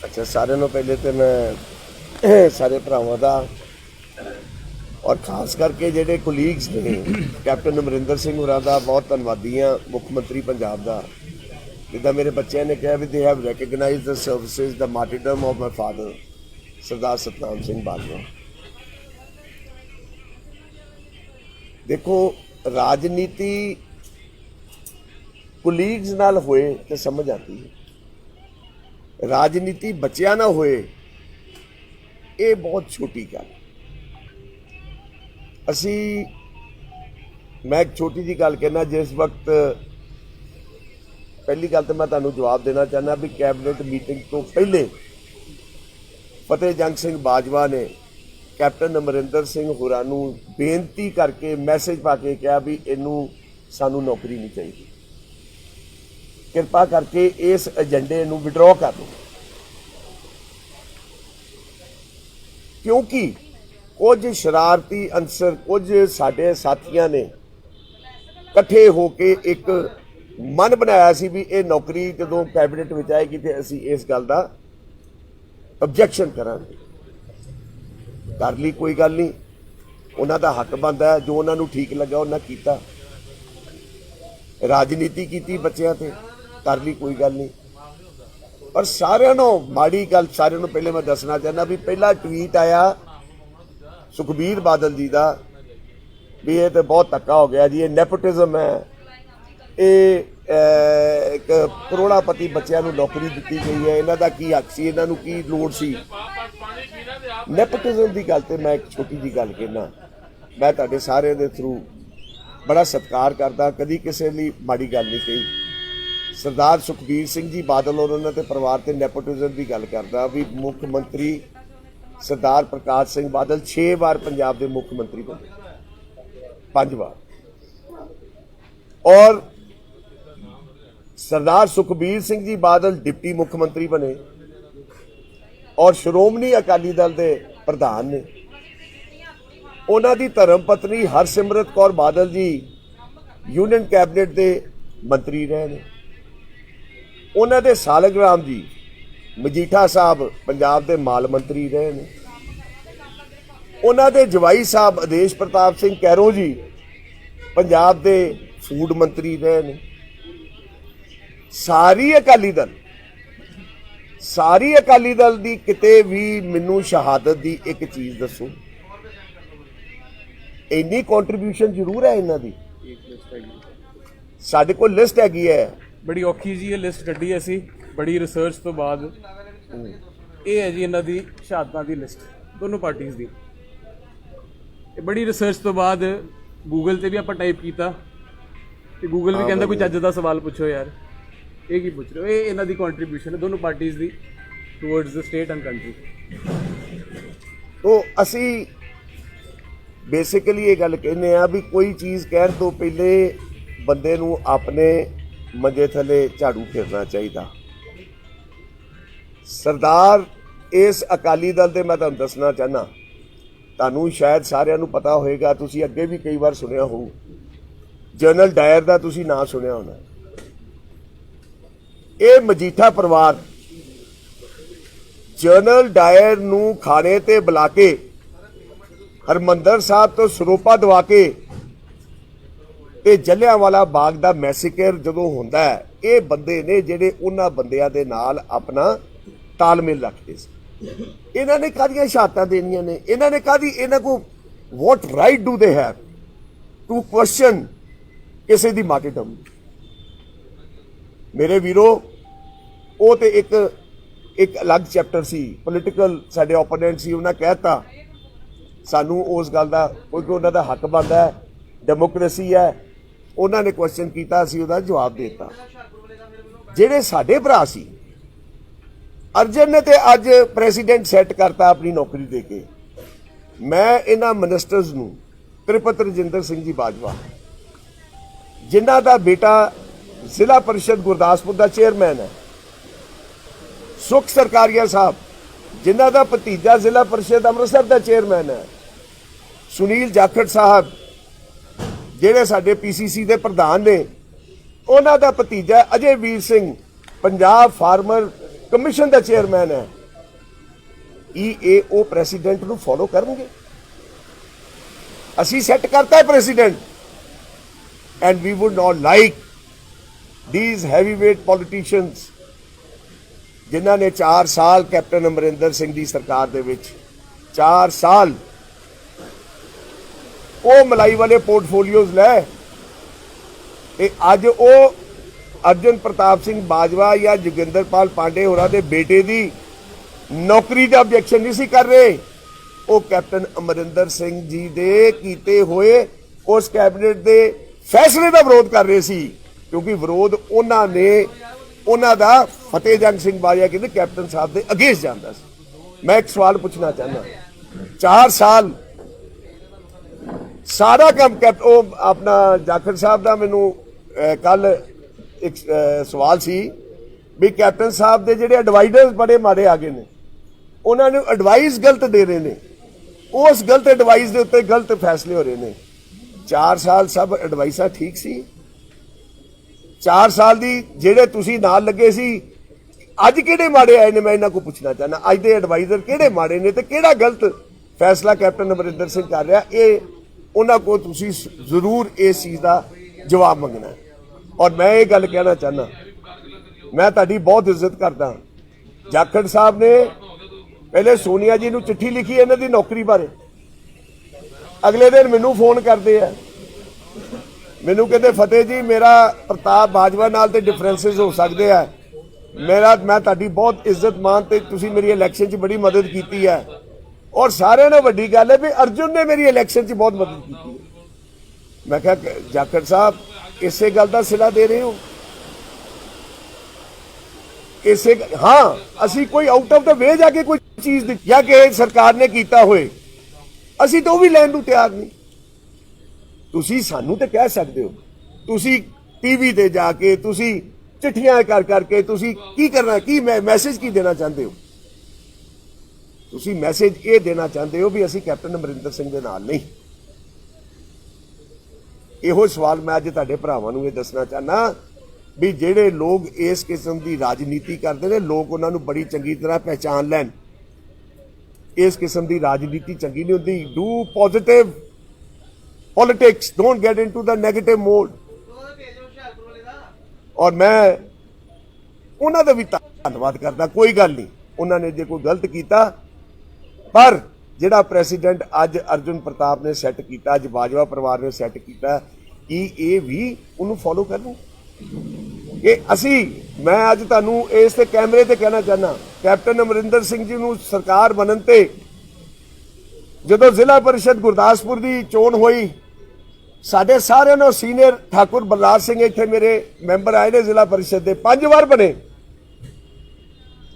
ਅੱਛਾ, ਸਾਰਿਆਂ ਨੂੰ ਪਹਿਲੇ ਤੇ ਮੈਂ ਸਾਰੇ ਭਰਾਵਾਂ ਦਾ ਔਰ ਖਾਸ ਕਰਕੇ ਜਿਹੜੇ ਕੋਲੀਗਸ ਨੇ, ਕੈਪਟਨ ਅਮਰਿੰਦਰ ਸਿੰਘ ਹੋਰਾਂ ਦਾ ਬਹੁਤ ਧੰਨਵਾਦੀ ਹਾਂ, ਮੁੱਖ ਮੰਤਰੀ ਪੰਜਾਬ ਦਾ। ਜਿੱਦਾਂ ਮੇਰੇ ਬੱਚਿਆਂ ਨੇ ਕਿਹਾ ਵੀ they have recognized the services the martyrdom of my father Sardar Satnam Singh Bajwa. ਦੇਖੋ, ਰਾਜਨੀਤੀ ਕੋਲੀਗਸ ਨਾਲ ਹੋਏ ਤੇ ਸਮਝ ਆती ਹੈ, ਰਾਜਨੀਤੀ ਬੱਚਿਆਂ ਨਾਲ ਹੋਏ ਇਹ ਬਹੁਤ ਛੋਟੀ ਗੱਲ। ਅਸੀਂ, ਮੈਂ ਇੱਕ ਛੋਟੀ ਜੀ ਗੱਲ ਕਹਿਣਾ, ਜਿਸ ਵਕਤ ਪਹਿਲੀ ਗੱਲ ਤਾਂ ਮੈਂ ਤੁਹਾਨੂੰ ਜਵਾਬ ਦੇਣਾ ਚਾਹੁੰਦਾ ਵੀ ਕੈਬਨਿਟ ਮੀਟਿੰਗ ਤੋਂ ਪਹਿਲੇ ਫਤਿਹ ਜੰਗ ਸਿੰਘ ਬਾਜਵਾ ਨੇ ਕੈਪਟਨ ਅਮਰਿੰਦਰ ਸਿੰਘ ਹੋਰਾਂ ਨੂੰ ਬੇਨਤੀ ਕਰਕੇ ਮੈਸੇਜ ਪਾ ਕੇ ਕਿਹਾ ਵੀ ਇਹਨੂੰ ਸਾਨੂੰ ਨੌਕਰੀ ਨਹੀਂ ਚਾਹੀਦੀ, ਕਿਰਪਾ ਕਰਕੇ ਇਸ ਏਜੰਡੇ ਨੂੰ ਵਿਡਰਾਅ ਕਰ ਲਓ। ਕਿਉਂਕਿ ਕੁਝ ਸ਼ਰਾਰਤੀ ਅੰਸਰ, ਕੁਝ ਸਾਡੇ ਸਾਥੀਆਂ ਨੇ ਇਕੱਠੇ ਹੋ ਕੇ ਇੱਕ ਮਨ ਬਣਾਇਆ ਸੀ ਵੀ ਇਹ ਨੌਕਰੀ ਜਦੋਂ ਕੈਬਨਿਟ ਵਿੱਚ ਆਏਗੀ ਤੇ ਅਸੀਂ ਇਸ ਗੱਲ ਦਾ ਆਬਜੈਕਸ਼ਨ ਕਰਾਂਗੇ। ਕਰ ਲਈ, ਕੋਈ ਗੱਲ ਨਹੀਂ, ਉਹਨਾਂ ਦਾ ਹੱਕ ਬਣਦਾ, ਜੋ ਉਹਨਾਂ ਨੂੰ ਠੀਕ ਲੱਗਾ ਉਹਨਾਂ ਕੀਤਾ। ਰਾਜਨੀਤੀ ਕੀਤੀ ਬੱਚਿਆਂ ਤੇ, ਕਰ ਲਈ, ਕੋਈ ਗੱਲ ਨਹੀਂ। ਪਰ ਸਾਰਿਆਂ ਨੂੰ ਮਾੜੀ ਗੱਲ, ਸਾਰਿਆਂ ਨੂੰ ਪਹਿਲੇ ਮੈਂ ਦੱਸਣਾ ਚਾਹੁੰਦਾ ਵੀ ਪਹਿਲਾ ਟਵੀਟ ਆਇਆ ਸੁਖਬੀਰ ਬਾਦਲ ਜੀ ਦਾ ਵੀ ਇਹ ਤੇ ਬਹੁਤ ਧੱਕਾ ਹੋ ਗਿਆ ਜੀ, ਇਹ ਨੈਪੋਟਿਜ਼ਮ ਹੈ, ਇਹ ਇੱਕ ਕਰੋੜਾਪਤੀ ਬੱਚਿਆਂ ਨੂੰ ਨੌਕਰੀ ਦਿੱਤੀ ਗਈ ਹੈ, ਇਹਨਾਂ ਦਾ ਕੀ ਹੱਕ ਸੀ, ਇਹਨਾਂ ਨੂੰ ਕੀ ਲੋੜ ਸੀ। ਨੈਪੋਟਿਜ਼ਮ ਦੀ ਗੱਲ ਤੇ ਮੈਂ ਇੱਕ ਛੋਟੀ ਜੀ ਗੱਲ ਕਹਿਣਾ, ਮੈਂ ਤੁਹਾਡੇ ਸਾਰਿਆਂ ਦੇ ਥਰੂ ਬੜਾ ਸਤਿਕਾਰ ਕਰਦਾ, ਕਦੀ ਕਿਸੇ ਲਈ ਮਾੜੀ ਗੱਲ ਨਹੀਂ ਕਹੀ। ਸਰਦਾਰ ਸੁਖਬੀਰ ਸਿੰਘ ਜੀ ਬਾਦਲ ਔਰ ਉਹਨਾਂ ਦੇ ਪਰਿਵਾਰ ਤੇ ਨੈਪੋਟਿਜ਼ਮ ਦੀ ਗੱਲ ਕਰਦਾ ਵੀ ਮੁੱਖ ਮੰਤਰੀ ਸਰਦਾਰ ਪ੍ਰਕਾਸ਼ ਸਿੰਘ ਬਾਦਲ 6 ਵਾਰ ਪੰਜਾਬ ਦੇ ਮੁੱਖ ਮੰਤਰੀ ਬਣੇ, 5 ਵਾਰ, ਔਰ ਸਰਦਾਰ ਸੁਖਬੀਰ ਸਿੰਘ ਜੀ ਬਾਦਲ ਡਿਪਟੀ ਮੁੱਖ ਮੰਤਰੀ ਬਣੇ ਔਰ ਸ਼੍ਰੋਮਣੀ ਅਕਾਲੀ ਦਲ ਦੇ ਪ੍ਰਧਾਨ ਨੇ। ਉਹਨਾਂ ਦੀ ਧਰਮ ਪਤਨੀ ਹਰਸਿਮਰਤ ਕੌਰ ਬਾਦਲ ਜੀ ਯੂਨੀਅਨ ਕੈਬਨਿਟ ਦੇ ਮੰਤਰੀ ਰਹੇ ਨੇ। ਉਹਨਾਂ ਦੇ ਸਾਲਗਰਾਮ ਜੀ ਮਜੀਠਾ ਸਾਹਿਬ ਪੰਜਾਬ ਦੇ ਮਾਲ ਮੰਤਰੀ ਰਹੇ ਨੇ। ਉਹਨਾਂ ਦੇ ਜਵਾਈ ਸਾਹਿਬ ਆਦੇਸ਼ ਪ੍ਰਤਾਪ ਸਿੰਘ ਕੈਰੋਂ ਜੀ ਪੰਜਾਬ ਦੇ ਫੂਡ ਮੰਤਰੀ ਰਹੇ ਨੇ। ਸਾਰੀ ਅਕਾਲੀ ਦਲ ਦੀ ਕਿਤੇ ਵੀ ਮੈਨੂੰ ਸ਼ਹਾਦਤ ਦੀ ਇੱਕ ਚੀਜ਼ ਦੱਸੋ, ਇੰਨੀ ਕੰਟਰੀਬਿਊਸ਼ਨ ਜ਼ਰੂਰ ਹੈ ਇਹਨਾਂ ਦੀ। ਸਾਡੇ ਕੋਲ ਲਿਸਟ ਹੈਗੀ ਹੈ, ਬੜੀ ਔਖੀ ਜੀ ਇਹ ਲਿਸਟ ਕੱਢੀ ਅਸੀਂ ਬੜੀ ਰਿਸਰਚ ਤੋਂ ਬਾਅਦ। ਇਹ ਹੈ ਜੀ ਇਹਨਾਂ ਦੀ ਸ਼ਹਾਦਤਾਂ ਦੀ ਲਿਸਟ, ਦੋਨੋਂ ਪਾਰਟੀਆਂ ਦੀ। ਇਹ ਬੜੀ ਰਿਸਰਚ ਤੋਂ ਬਾਅਦ ਗੂਗਲ ਤੇ ਵੀ ਆਪਾਂ ਟਾਈਪ ਕੀਤਾ ਤੇ ਗੂਗਲ ਵੀ ਕਹਿੰਦਾ ਕੋਈ ਚੱਜ ਦਾ ਸਵਾਲ ਪੁੱਛੋ ਯਾਰ, ਇਹ ਕੀ ਪੁੱਛ ਰਹੇ ਹੋ। ਇਹ ਇਹਨਾਂ ਦੀ ਕੰਟਰੀਬਿਊਸ਼ਨ ਹੈ ਦੋਨੋਂ ਪਾਰਟੀਆਂ ਦੀ towards the state and country. ਤੋ ਅਸੀਂ ਬੇਸਿਕਲੀ ਇਹ ਗੱਲ ਕਹਿੰਦੇ ਆ ਵੀ ਕੋਈ ਚੀਜ਼ ਕਹਿਣ ਤੋਂ ਪਹਿਲੇ ਬੰਦੇ ਨੂੰ ਆਪਣੇ ਮੰਜੇ ਥੱਲੇ ਝਾੜੂ ਫੇਰਨਾ ਚਾਹੀਦਾ। ਸਰਦਾਰ ਇਸ ਅਕਾਲੀ ਦਲ ਦੇ, ਮੈਂ ਤੁਹਾਨੂੰ ਦੱਸਣਾ ਚਾਹਨਾ, ਤੁਹਾਨੂੰ ਸ਼ਾਇਦ ਸਾਰਿਆਂ ਨੂੰ ਪਤਾ ਹੋਏਗਾ, ਤੁਸੀਂ ਅੱਗੇ ਵੀ ਕਈ ਵਾਰ ਸੁਣਿਆ ਹੋਊ, ਜਨਰਲ ਡਾਇਰ ਦਾ ਤੁਸੀਂ ਨਾਂ ਸੁਣਿਆ ਹੋਣਾ। ਇਹ ਮਜੀਠਾ ਪਰਿਵਾਰ ਜਨਰਲ ਡਾਇਰ ਨੂੰ ਖਾਣੇ ਤੇ ਬੁਲਾ ਕੇ ਹਰਮੰਦਰ ਸਾਹਿਬ ਤੋਂ ਸਰੋਪਾ ਦਵਾ ਕੇ ਤੇ ਜਲਿਆਂਵਾਲਾ ਬਾਗ ਦਾ ਮੈਸੇਕਰ ਜਦੋਂ ਹੁੰਦਾ ਹੈ, ਇਹ ਬੰਦੇ ਨੇ ਜਿਹੜੇ ਉਹਨਾਂ ਬੰਦਿਆਂ ਦੇ ਨਾਲ ਆਪਣਾ ਤਾਲਮੇਲ ਰੱਖਦੇ ਸੀ। ਇਹਨਾਂ ਨੇ ਕਾਹਦੀਆਂ ਸ਼ਹਾਦਤਾਂ ਦੇਣੀਆਂ ਨੇ? ਇਹਨਾਂ ਨੇ ਕਾਹਦੀ, ਇਹਨਾਂ ਕੋ what right do they have to question ਕਿਸੇ ਦੀ ਮਾਰਟੀਰਡਮ? ਮੇਰੇ ਵੀਰੋ, ਉਹ ਤੇ ਇੱਕ ਅਲੱਗ ਚੈਪਟਰ ਸੀ, ਪੋਲੀਟੀਕਲ ਸਾਡੇ ਓਪੋਨੈਂਟ ਸੀ, ਉਹਨਾਂ ਕਹਿਤਾ ਸਾਨੂੰ ਉਸ ਗੱਲ ਦਾ, ਕਿਉਂਕਿ ਉਹਨਾਂ ਦਾ ਹੱਕ ਬਣਦਾ ਹੈ, ਡੈਮੋਕ੍ਰੇਸੀ ਹੈ। ਉਹਨਾਂ ਨੇ ਕੁਐਸਚਨ ਕੀਤਾ, ਅਸੀਂ ਉਹਦਾ ਜਵਾਬ ਦੇ ਦਿੱਤਾ। ਜਿਹੜੇ ਸਾਡੇ ਭਰਾ ਸੀ, ਅਰਜਨ ਨੇ ਤੇ ਅੱਜ ਪ੍ਰੈਜ਼ੀਡੈਂਟ ਸੈੱਟ ਕਰਤਾ ਆਪਣੀ ਨੌਕਰੀ ਦੇ ਕੇ। ਮੈਂ ਇਹਨਾਂ ਮਿਨਿਸਟਰਸ ਨੂੰ, ਤ੍ਰਿਪਤ ਰਜਿੰਦਰ ਸਿੰਘ ਜੀ ਬਾਜਵਾ, ਜਿਨ੍ਹਾਂ ਦਾ ਬੇਟਾ ਜ਼ਿਲ੍ਹਾ ਪਰਿਸ਼ਦ ਗੁਰਦਾਸਪੁਰ ਦਾ ਚੇਅਰਮੈਨ ਹੈ, ਸੁਖ ਸਰਕਾਰੀਆ ਸਾਹਿਬ, ਜਿਨ੍ਹਾਂ ਦਾ ਭਤੀਜਾ ਜ਼ਿਲ੍ਹਾ ਪਰਿਸ਼ਦ ਅੰਮ੍ਰਿਤਸਰ ਦਾ ਚੇਅਰਮੈਨ ਹੈ, ਸੁਨੀਲ ਜਾਖੜ ਸਾਹਿਬ ਜਿਹੜੇ ਸਾਡੇ ਪੀਸੀਸੀ ਦੇ ਪ੍ਰਧਾਨ ਨੇ, ਉਹਨਾਂ ਦਾ ਭਤੀਜਾ ਅਜੇ ਵੀਰ ਸਿੰਘ ਪੰਜਾਬ ਫਾਰਮਰ ਕਮਿਸ਼ਨ ਦਾ ਚੇਅਰਮੈਨ ਹੈ। ਉਹ ਪ੍ਰੈਜ਼ੀਡੈਂਟ ਨੂੰ ਫੋਲੋ ਕਰਨਗੇ? ਅਸੀਂ ਸੈੱਟ ਕਰਤਾ ਹੈ precedent, and we would not like these heavyweight politicians ਜਿਨ੍ਹਾਂ ਨੇ 4 ਸਾਲ ਕੈਪਟਨ ਅਮਰਿੰਦਰ ਸਿੰਘ ਦੀ ਸਰਕਾਰ ਦੇ ਵਿੱਚ 4 ਸਾਲ ਉਹ ਮਲਾਈ ਵਾਲੇ ਪੋਰਟਫੋਲੀਓਜ਼ ਲੈ, ਤੇ ਅੱਜ ਉਹ ਅਰਜਨ ਪ੍ਰਤਾਪ ਸਿੰਘ ਬਾਜਵਾ ਜਾਂ ਜੋਗਿੰਦਰਪਾਲ ਪਾਂਡੇ ਹੋਰਾਂ ਦੇ ਬੇਟੇ ਦੀ ਨੌਕਰੀ ਦਾ ਆਬਜੈਕਸ਼ਨ ਨਹੀਂ ਸੀ ਕਰ ਰਹੇ, ਉਹ ਕੈਪਟਨ ਅਮਰਿੰਦਰ ਸਿੰਘ ਜੀ ਦੇ ਕੀਤੇ ਹੋਏ ਉਸ ਕੈਬਨਿਟ ਦੇ ਫੈਸਲੇ ਦਾ ਵਿਰੋਧ ਕਰ ਰਹੇ ਸੀ, ਕਿਉਂਕਿ ਵਿਰੋਧ ਉਹਨਾਂ ਨੇ, ਉਹਨਾਂ ਦਾ ਫਤਿਹ ਜੰਗ ਸਿੰਘ ਬਾਜਵਾ ਕਹਿੰਦੇ ਕੈਪਟਨ ਸਾਹਿਬ ਦੇ ਅਗੇਂਸਟ ਜਾਂਦਾ ਸੀ। ਮੈਂ ਇੱਕ ਸਵਾਲ ਪੁੱਛਣਾ ਚਾਹੁੰਦਾ, 4 ਸਾਲ ਸਾਰਾ ਕੰਮ ਉਹ ਆਪਣਾ ਜਾਖੜ ਸਾਹਿਬ ਦਾ, ਮੈਨੂੰ ਕੱਲ ਇੱਕ ਸਵਾਲ ਸੀ ਵੀ ਕੈਪਟਨ ਸਾਹਿਬ ਦੇ ਜਿਹੜੇ ਐਡਵਾਈਜ਼ਰਸ ਬੜੇ ਮਾੜੇ ਆ ਗਏ ਨੇ, ਉਹਨਾਂ ਨੂੰ ਐਡਵਾਈਸ ਗਲਤ ਦੇ ਰਹੇ ਨੇ, ਉਸ ਗਲਤ ਐਡਵਾਈਸ ਦੇ ਉੱਤੇ ਗਲਤ ਫੈਸਲੇ ਹੋ ਰਹੇ ਨੇ। 4 ਸਾਲ ਸਭ ਐਡਵਾਈਸਾਂ ਠੀਕ ਸੀ? 4 ਸਾਲ ਦੀ ਜਿਹੜੇ ਤੁਸੀਂ ਨਾਲ ਲੱਗੇ ਸੀ, ਅੱਜ ਕਿਹੜੇ ਮਾੜੇ ਆਏ ਨੇ? ਮੈਂ ਇਹਨਾਂ ਕੋਲ ਪੁੱਛਣਾ ਚਾਹੁੰਦਾ, ਅੱਜ ਦੇ ਐਡਵਾਈਜ਼ਰ ਕਿਹੜੇ ਮਾੜੇ ਨੇ ਤੇ ਕਿਹੜਾ ਗਲਤ ਫੈਸਲਾ ਕੈਪਟਨ ਅਮਰਿੰਦਰ ਸਿੰਘ ਕਰ ਰਿਹਾ? ਇਹ ਉਹਨਾਂ ਕੋਲ ਤੁਸੀਂ ਜ਼ਰੂਰ ਇਸ ਚੀਜ਼ ਦਾ ਜਵਾਬ ਮੰਗਣਾ ਹੈ। ਔਰ ਮੈਂ ਇਹ ਗੱਲ ਕਹਿਣਾ ਚਾਹੁੰਦਾ, ਮੈਂ ਤੁਹਾਡੀ ਬਹੁਤ ਇੱਜ਼ਤ ਕਰਦਾ। ਜਾਖੜ ਸਾਹਿਬ ਨੇ ਪਹਿਲੇ ਸੋਨੀਆ ਜੀ ਨੂੰ ਚਿੱਠੀ ਲਿਖੀ ਇਹਨਾਂ ਦੀ ਨੌਕਰੀ ਬਾਰੇ, ਅਗਲੇ ਦਿਨ ਮੈਨੂੰ ਫੋਨ ਕਰਦੇ ਆ, ਮੈਨੂੰ ਕਹਿੰਦੇ ਫਤਿਹ ਜੀ ਮੇਰਾ ਪ੍ਰਤਾਪ ਬਾਜਵਾ ਨਾਲ ਤੇ ਡਿਫਰੈਂਸਿਸ ਹੋ ਸਕਦੇ ਆ, ਮੈਂ ਤੁਹਾਡੀ ਬਹੁਤ ਇੱਜ਼ਤ ਮਾਨ, ਤੇ ਤੁਸੀਂ ਮੇਰੀ ਇਲੈਕਸ਼ਨ 'ਚ ਬੜੀ ਮਦਦ ਕੀਤੀ ਹੈ, ਔਰ ਸਾਰਿਆਂ ਨਾਲੋਂ ਵੱਡੀ ਗੱਲ ਹੈ ਵੀ ਅਰਜੁਨ ਨੇ ਮੇਰੀ ਇਲੈਕਸ਼ਨ 'ਚ ਬਹੁਤ ਮਦਦ ਕੀਤੀ ਹੈ। ਮੈਂ ਕਿਹਾ ਜਾਖੜ ਸਾਹਿਬ ਇਸੇ ਗੱਲ ਦਾ ਸਿਲਾ ਦੇ ਰਹੇ ਹੋ? ਇਸੇ, ਹਾਂ ਅਸੀਂ ਕੋਈ ਆਊਟ ਆਫ ਦਾ ਵੇ ਜਾ ਕੇ ਕੋਈ ਚੀਜ਼ ਜਾਂ ਕਿ ਸਰਕਾਰ ਨੇ ਕੀਤਾ ਹੋਏ, ਅਸੀਂ ਤਾਂ ਉਹ ਵੀ ਲੈਣ ਨੂੰ ਤਿਆਰ ਨਹੀਂ। ਤੁਸੀਂ ਸਾਨੂੰ ਤੇ ਕਹਿ ਸਕਦੇ ਹੋ, ਤੁਸੀਂ ਟੀਵੀ ਤੇ ਜਾ ਕੇ, ਤੁਸੀਂ ਚਿੱਠੀਆਂ ਕਰ ਕਰਕੇ ਤੁਸੀਂ ਕੀ ਕਰਨਾ, ਕੀ ਮੈਸੇਜ ਕੀ ਦੇਣਾ ਚਾਹੁੰਦੇ ਹੋ? ਤੁਸੀਂ ਮੈਸੇਜ ਇਹ ਦੇਣਾ ਚਾਹੁੰਦੇ ਹੋ ਵੀ ਅਸੀਂ ਕੈਪਟਨ ਅਮਰਿੰਦਰ ਸਿੰਘ ਦੇ ਨਾਲ ਨਹੀਂ। ਇਹੋ ਸਵਾਲ ਮੈਂ ਅੱਜ ਤੁਹਾਡੇ ਭਰਾਵਾਂ ਨੂੰ ਇਹ ਦੱਸਣਾ ਚਾਹਨਾ ਵੀ ਜਿਹੜੇ ਲੋਕ ਇਸ ਕਿਸਮ ਦੀ ਰਾਜਨੀਤੀ ਕਰਦੇ ਨੇ, ਲੋਕ ਉਹਨਾਂ ਨੂੰ ਬੜੀ ਚੰਗੀ ਤਰ੍ਹਾਂ ਪਹਿਚਾਨ ਲੈਣ। ਇਸ ਕਿਸਮ ਦੀ ਰਾਜਨੀਤੀ ਚੰਗੀ ਨਹੀਂ ਹੁੰਦੀ। Do positive politics, don't get into the negative mode. ਔਰ ਮੈਂ ਉਹਨਾਂ ਦਾ ਵੀ ਧੰਨਵਾਦ ਕਰਦਾ, ਕੋਈ ਗੱਲ ਨਹੀਂ, ਉਹਨਾਂ ਨੇ ਜੇ ਕੋਈ ਗਲਤ ਕੀਤਾ, ਪਰ ਜਿਹੜਾ ਪ੍ਰੈਜ਼ੀਡੈਂਟ ਅੱਜ ਅਰਜੁਨ ਪ੍ਰਤਾਪ ਨੇ ਸੈੱਟ ਕੀਤਾ, ਅੱਜ ਬਾਜਵਾ ਪਰਿਵਾਰ ਨੇ ਸੈੱਟ ਕੀਤਾ, ਕਿ ਇਹ ਵੀ ਉਹਨੂੰ ਫੋਲੋ ਕਰਨ। ਇਹ ਅਸੀਂ, ਮੈਂ ਅੱਜ ਤੁਹਾਨੂੰ ਇਸ ਤੇ ਕੈਮਰੇ ਤੇ ਕਹਿਣਾ ਚਾਹੁੰਦਾ, ਕੈਪਟਨ ਅਮਰਿੰਦਰ ਸਿੰਘ ਜੀ ਨੂੰ ਸਰਕਾਰ ਬਣਨ ਤੇ ਜਦੋਂ ਜ਼ਿਲ੍ਹਾ ਪਰਿਸ਼ਦ ਗੁਰਦਾਸਪੁਰ ਦੀ ਚੋਣ ਹੋਈ, ਸਾਡੇ ਸਾਰਿਆਂ ਨੂੰ ਸੀਨੀਅਰ ਠਾਕੁਰ ਬਲਰਾਜ ਸਿੰਘ ਇੱਥੇ ਮੇਰੇ ਮੈਂਬਰ ਆਏ ਨੇ ਜ਼ਿਲ੍ਹਾ ਪਰਿਸ਼ਦ ਦੇ, 5 ਵਾਰ ਬਣੇ,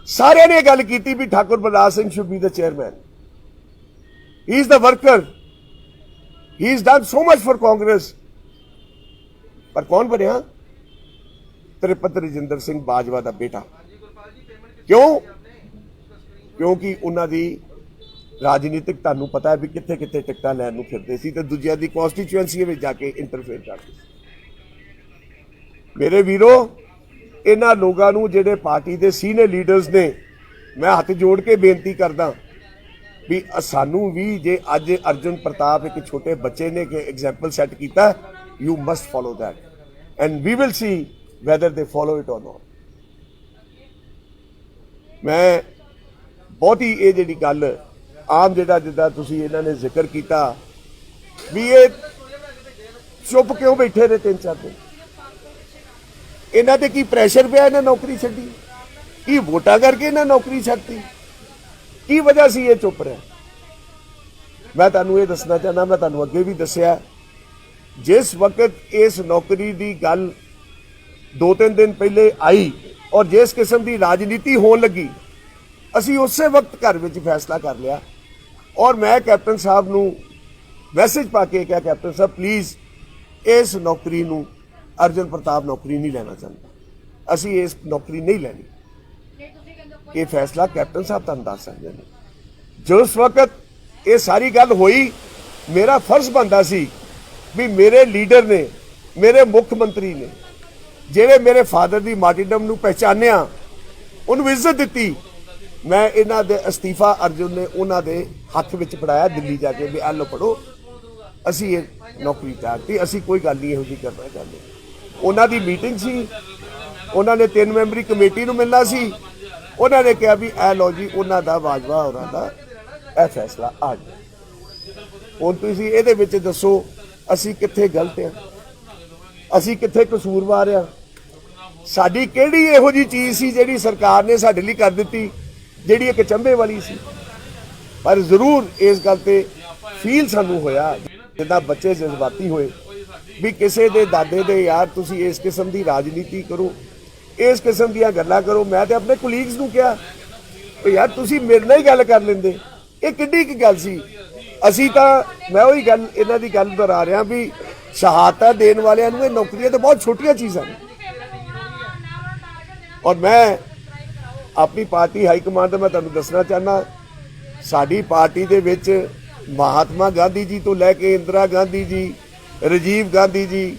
ਸਾਰਿਆਂ ਨੇ ਇਹ ਗੱਲ ਕੀਤੀ ਵੀ Thakur Balraj Singh should be the chairman, he is the worker, he is done so much for Congress. ਪਰ ਕੌਣ ਬਣਿਆ? ਤ੍ਰਿਪਤ ਰਜਿੰਦਰ ਸਿੰਘ ਬਾਜਵਾ ਦਾ ਬੇਟਾ। ਕਿਉਂ? ਕਿਉਂਕਿ ਉਹਨਾਂ ਦੀ ਰਾਜਨੀਤਿਕ, ਤੁਹਾਨੂੰ ਪਤਾ ਹੈ ਵੀ ਕਿੱਥੇ ਕਿੱਥੇ ਟਿਕਟਾਂ ਲੈਣ ਨੂੰ ਫਿਰਦੇ ਸੀ ਤੇ ਦੂਜਿਆਂ ਦੀ ਕਨਸਟੀਚੁਐਂਸੀ ਵਿੱਚ ਜਾ ਕੇ ਇੰਟਰਫੇਅਰ ਕਰਦੇ ਸੀ। ਮੇਰੇ ਵੀਰੋ, ਇਹਨਾਂ ਲੋਕਾਂ ਨੂੰ, ਜਿਹੜੇ ਪਾਰਟੀ ਦੇ ਸੀਨੀਅਰ ਲੀਡਰਸ ਨੇ, ਮੈਂ ਹੱਥ ਜੋੜ ਕੇ ਬੇਨਤੀ ਕਰਦਾ ਵੀ ਸਾਨੂੰ ਵੀ, ਜੇ ਅੱਜ ਅਰਜੁਨ ਪ੍ਰਤਾਪ ਇੱਕ ਛੋਟੇ ਬੱਚੇ ਨੇ ਕਿ ਐਗਜ਼ਾਮਪਲ ਸੈੱਟ ਕੀਤਾ, you must follow that and we will see whether they follow it or not। ਮੈਂ ਬਹੁਤੀ ਇਹ ਜਿਹੜੀ ਗੱਲ ਆਮ ਜਿਹੜਾ ਜਿੱਦਾਂ ਤੁਸੀਂ ਇਹਨਾਂ ਨੇ ਜ਼ਿਕਰ ਕੀਤਾ ਵੀ ਇਹ ਚੁੱਪ ਕਿਉਂ ਬੈਠੇ ਨੇ 3-4 ਦਿਨ, ਇਹਨਾਂ ਤੇ ਕੀ ਪ੍ਰੈਸ਼ਰ ਪਿਆ ਇਹਨਾਂ ਨੌਕਰੀ ਛੱਡੀ, ਕੀ ਵੋਟਾਂ ਕਰਕੇ ਇਹਨਾਂ ਨੌਕਰੀ ਛੱਡਤੀ, ਕੀ ਵਜ੍ਹਾ ਸੀ ਇਹ ਚੁੱਪ ਰਿਹਾ? ਮੈਂ ਤੁਹਾਨੂੰ ਇਹ ਦੱਸਣਾ ਚਾਹੁੰਦਾ, ਮੈਂ ਤੁਹਾਨੂੰ ਅੱਗੇ ਵੀ ਦੱਸਿਆ, ਜਿਸ ਵਕਤ ਇਸ ਨੌਕਰੀ ਦੀ ਗੱਲ 2-3 ਦਿਨ ਪਹਿਲੇ ਆਈ ਔਰ ਜਿਸ ਕਿਸਮ ਦੀ ਰਾਜਨੀਤੀ ਹੋਣ ਲੱਗੀ, ਅਸੀਂ ਉਸੇ ਵਕਤ ਘਰ ਵਿੱਚ ਫੈਸਲਾ ਕਰ ਲਿਆ ਔਰ ਮੈਂ ਕੈਪਟਨ ਸਾਹਿਬ ਨੂੰ ਮੈਸੇਜ ਪਾ ਕੇ ਕਿਹਾ, ਕੈਪਟਨ ਸਾਹਿਬ ਪਲੀਜ਼ ਇਸ ਨੌਕਰੀ ਨੂੰ ਅਰਜਨ ਪ੍ਰਤਾਪ ਨੌਕਰੀ ਨਹੀਂ ਲੈਣਾ ਚਾਹੁੰਦਾ, ਅਸੀਂ ਇਸ ਨੌਕਰੀ ਨਹੀਂ ਲੈਣੀ। ਇਹ ਫੈਸਲਾ ਕੈਪਟਨ ਸਾਹਿਬ ਤੁਹਾਨੂੰ ਦੱਸ ਸਕਦੇ ਨੇ। ਜਿਸ ਵਕਤ ਇਹ ਸਾਰੀ ਗੱਲ ਹੋਈ, ਮੇਰਾ ਫਰਜ਼ ਬਣਦਾ ਸੀ ਵੀ ਮੇਰੇ ਲੀਡਰ ਨੇ, ਮੇਰੇ ਮੁੱਖ ਮੰਤਰੀ ਨੇ, ਜਿਹੜੇ ਮੇਰੇ ਫਾਦਰ ਦੀ ਮਾਰਟੀਰਡਮ ਨੂੰ ਪਹਿਚਾਨਿਆ, ਉਹਨੂੰ ਇੱਜ਼ਤ ਦਿੱਤੀ, ਮੈਂ ਇਹਨਾਂ ਦੇ ਅਸਤੀਫਾ ਅਰਜੁਨ ਨੇ ਉਹਨਾਂ ਦੇ ਹੱਥ ਵਿੱਚ ਫੜਾਇਆ ਦਿੱਲੀ ਜਾ ਕੇ ਵੀ ਆਹ ਲਓ ਪੜੋ, ਅਸੀਂ ਇਹ ਨੌਕਰੀ ਚਾਹਤੀ, ਅਸੀਂ ਕੋਈ ਗੱਲ ਨਹੀਂ ਇਹੋ ਜਿਹੀ ਕਰਨਾ ਚਾਹੁੰਦੇ। ਉਹਨਾਂ ਦੀ ਮੀਟਿੰਗ ਸੀ, ਉਹਨਾਂ ਨੇ 3 ਮੈਂਬਰੀ ਕਮੇਟੀ ਨੂੰ ਮਿਲਣਾ ਸੀ, ਉਹਨਾਂ ਨੇ ਕਿਹਾ ਵੀ ਇਹ ਲਓ ਜੀ ਉਹਨਾਂ ਦਾ ਬਾਜਵਾ ਹੋਰਾਂ ਦਾ ਇਹ ਫੈਸਲਾ ਆ ਗਿਆ। ਹੁਣ ਤੁਸੀਂ ਇਹਦੇ ਵਿੱਚ ਦੱਸੋ ਅਸੀਂ ਕਿੱਥੇ ਗਲਤ ਆ, ਅਸੀਂ ਕਿੱਥੇ ਕਸੂਰਵਾਰ ਆ? ਸਾਡੀ ਕਿਹੜੀ ਇਹੋ ਜਿਹੀ ਚੀਜ਼ ਸੀ ਜਿਹੜੀ ਸਰਕਾਰ ਨੇ ਸਾਡੇ ਲਈ ਕਰ ਦਿੱਤੀ ਜਿਹੜੀ ਇੱਕ ਚੰਬੇ ਵਾਲੀ ਸੀ? ਪਰ ਜ਼ਰੂਰ ਇਸ ਗੱਲ ਤੇ ਫੀਲ ਸਾਨੂੰ ਹੋਇਆ ਜਿੱਦਾਂ ਬੱਚੇ ਜਜ਼ਬਾਤੀ ਹੋਏ ਵੀ ਕਿਸੇ ਦੇ ਦਾਦੇ ਦੇ ਯਾਰ ਤੁਸੀਂ ਇਸ ਕਿਸਮ ਦੀ ਰਾਜਨੀਤੀ ਕਰੋ, ਇਸ ਕਿਸਮ ਦੀਆਂ ਗੱਲਾਂ ਕਰੋ। ਮੈਂ ਤੇ ਆਪਣੇ ਕੁਲੀਗਸ ਨੂੰ ਕਿਹਾ ਯਾਰ ਤੁਸੀਂ ਮੇਰੇ ਨਾਲ ਹੀ ਗੱਲ ਕਰ ਲੈਂਦੇ, ਇਹ ਕਿੱਡੀ ਕੀ ਗੱਲ ਸੀ? ਅਸੀਂ ਤਾਂ, ਮੈਂ ਉਹੀ ਗੱਲ ਇਹਨਾਂ ਦੀ ਗੱਲ ਦੁਹਰਾ ਰਿਹਾ ਵੀ ਸ਼ਹਾਦਤਾਂ ਦੇਣ ਵਾਲਿਆਂ ਨੂੰ ਇਹ ਨੌਕਰੀਆਂ ਤਾਂ ਬਹੁਤ ਛੋਟੀਆਂ ਚੀਜ਼ਾਂ ਨੇ। ਔਰ ਮੈਂ ਆਪਣੀ ਪਾਰਟੀ ਹਾਈ ਕਮਾਂਡ ਦਾ ਮੈਂ ਤੁਹਾਨੂੰ ਦੱਸਣਾ ਚਾਹੁੰਦਾ, ਸਾਡੀ ਪਾਰਟੀ ਦੇ ਵਿੱਚ ਮਹਾਤਮਾ ਗਾਂਧੀ ਜੀ ਤੋਂ ਲੈ ਕੇ ਇੰਦਰਾ ਗਾਂਧੀ ਜੀ, ਰਾਜੀਵ ਗਾਂਧੀ ਜੀ,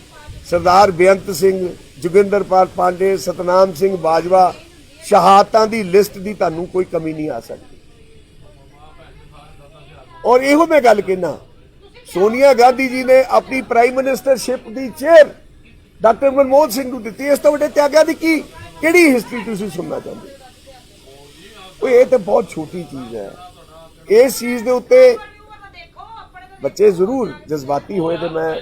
ਸਰਦਾਰ ਬੇਅੰਤ ਸਿੰਘ, ਜੋਗਿੰਦਰਪਾਲ ਪਾਂਡੇ, ਸਤਨਾਮ ਸਿੰਘ ਬਾਜਵਾ, ਸ਼ਹਾਦਤਾਂ ਦੀ ਲਿਸਟ ਦੀ ਤੁਹਾਨੂੰ ਕੋਈ ਕਮੀ ਨਹੀਂ ਆ ਸਕਦੀ। ਔਰ ਇਹੋ ਮੈਂ ਗੱਲ ਕਹਿਣਾ, ਸੋਨੀਆ ਗਾਂਧੀ ਜੀ ਨੇ ਆਪਣੀ ਪ੍ਰਾਈਮ ਮਿਨਿਸਟਰਸ਼ਿਪ ਦੀ ਚੇਅਰ ਡਾਕਟਰ ਮਨਮੋਹਨ ਸਿੰਘ ਨੂੰ ਦਿੱਤੀ। ਇਸ ਤੋਂ ਵੱਡੇ ਤਿਆਗਾਂ ਦੀ ਕਿਹੜੀ ਹਿਸਟਰੀ ਤੁਸੀਂ ਸੁਣਨਾ ਚਾਹੁੰਦੇ? ਇਹ ਤਾਂ ਬਹੁਤ ਛੋਟੀ ਚੀਜ਼ ਹੈ। ਇਸ ਚੀਜ਼ ਦੇ ਉੱਤੇ ਬੱਚੇ ਜ਼ਰੂਰ ਜਜ਼ਬਾਤੀ ਹੋਏ ਤੇ ਮੈਂ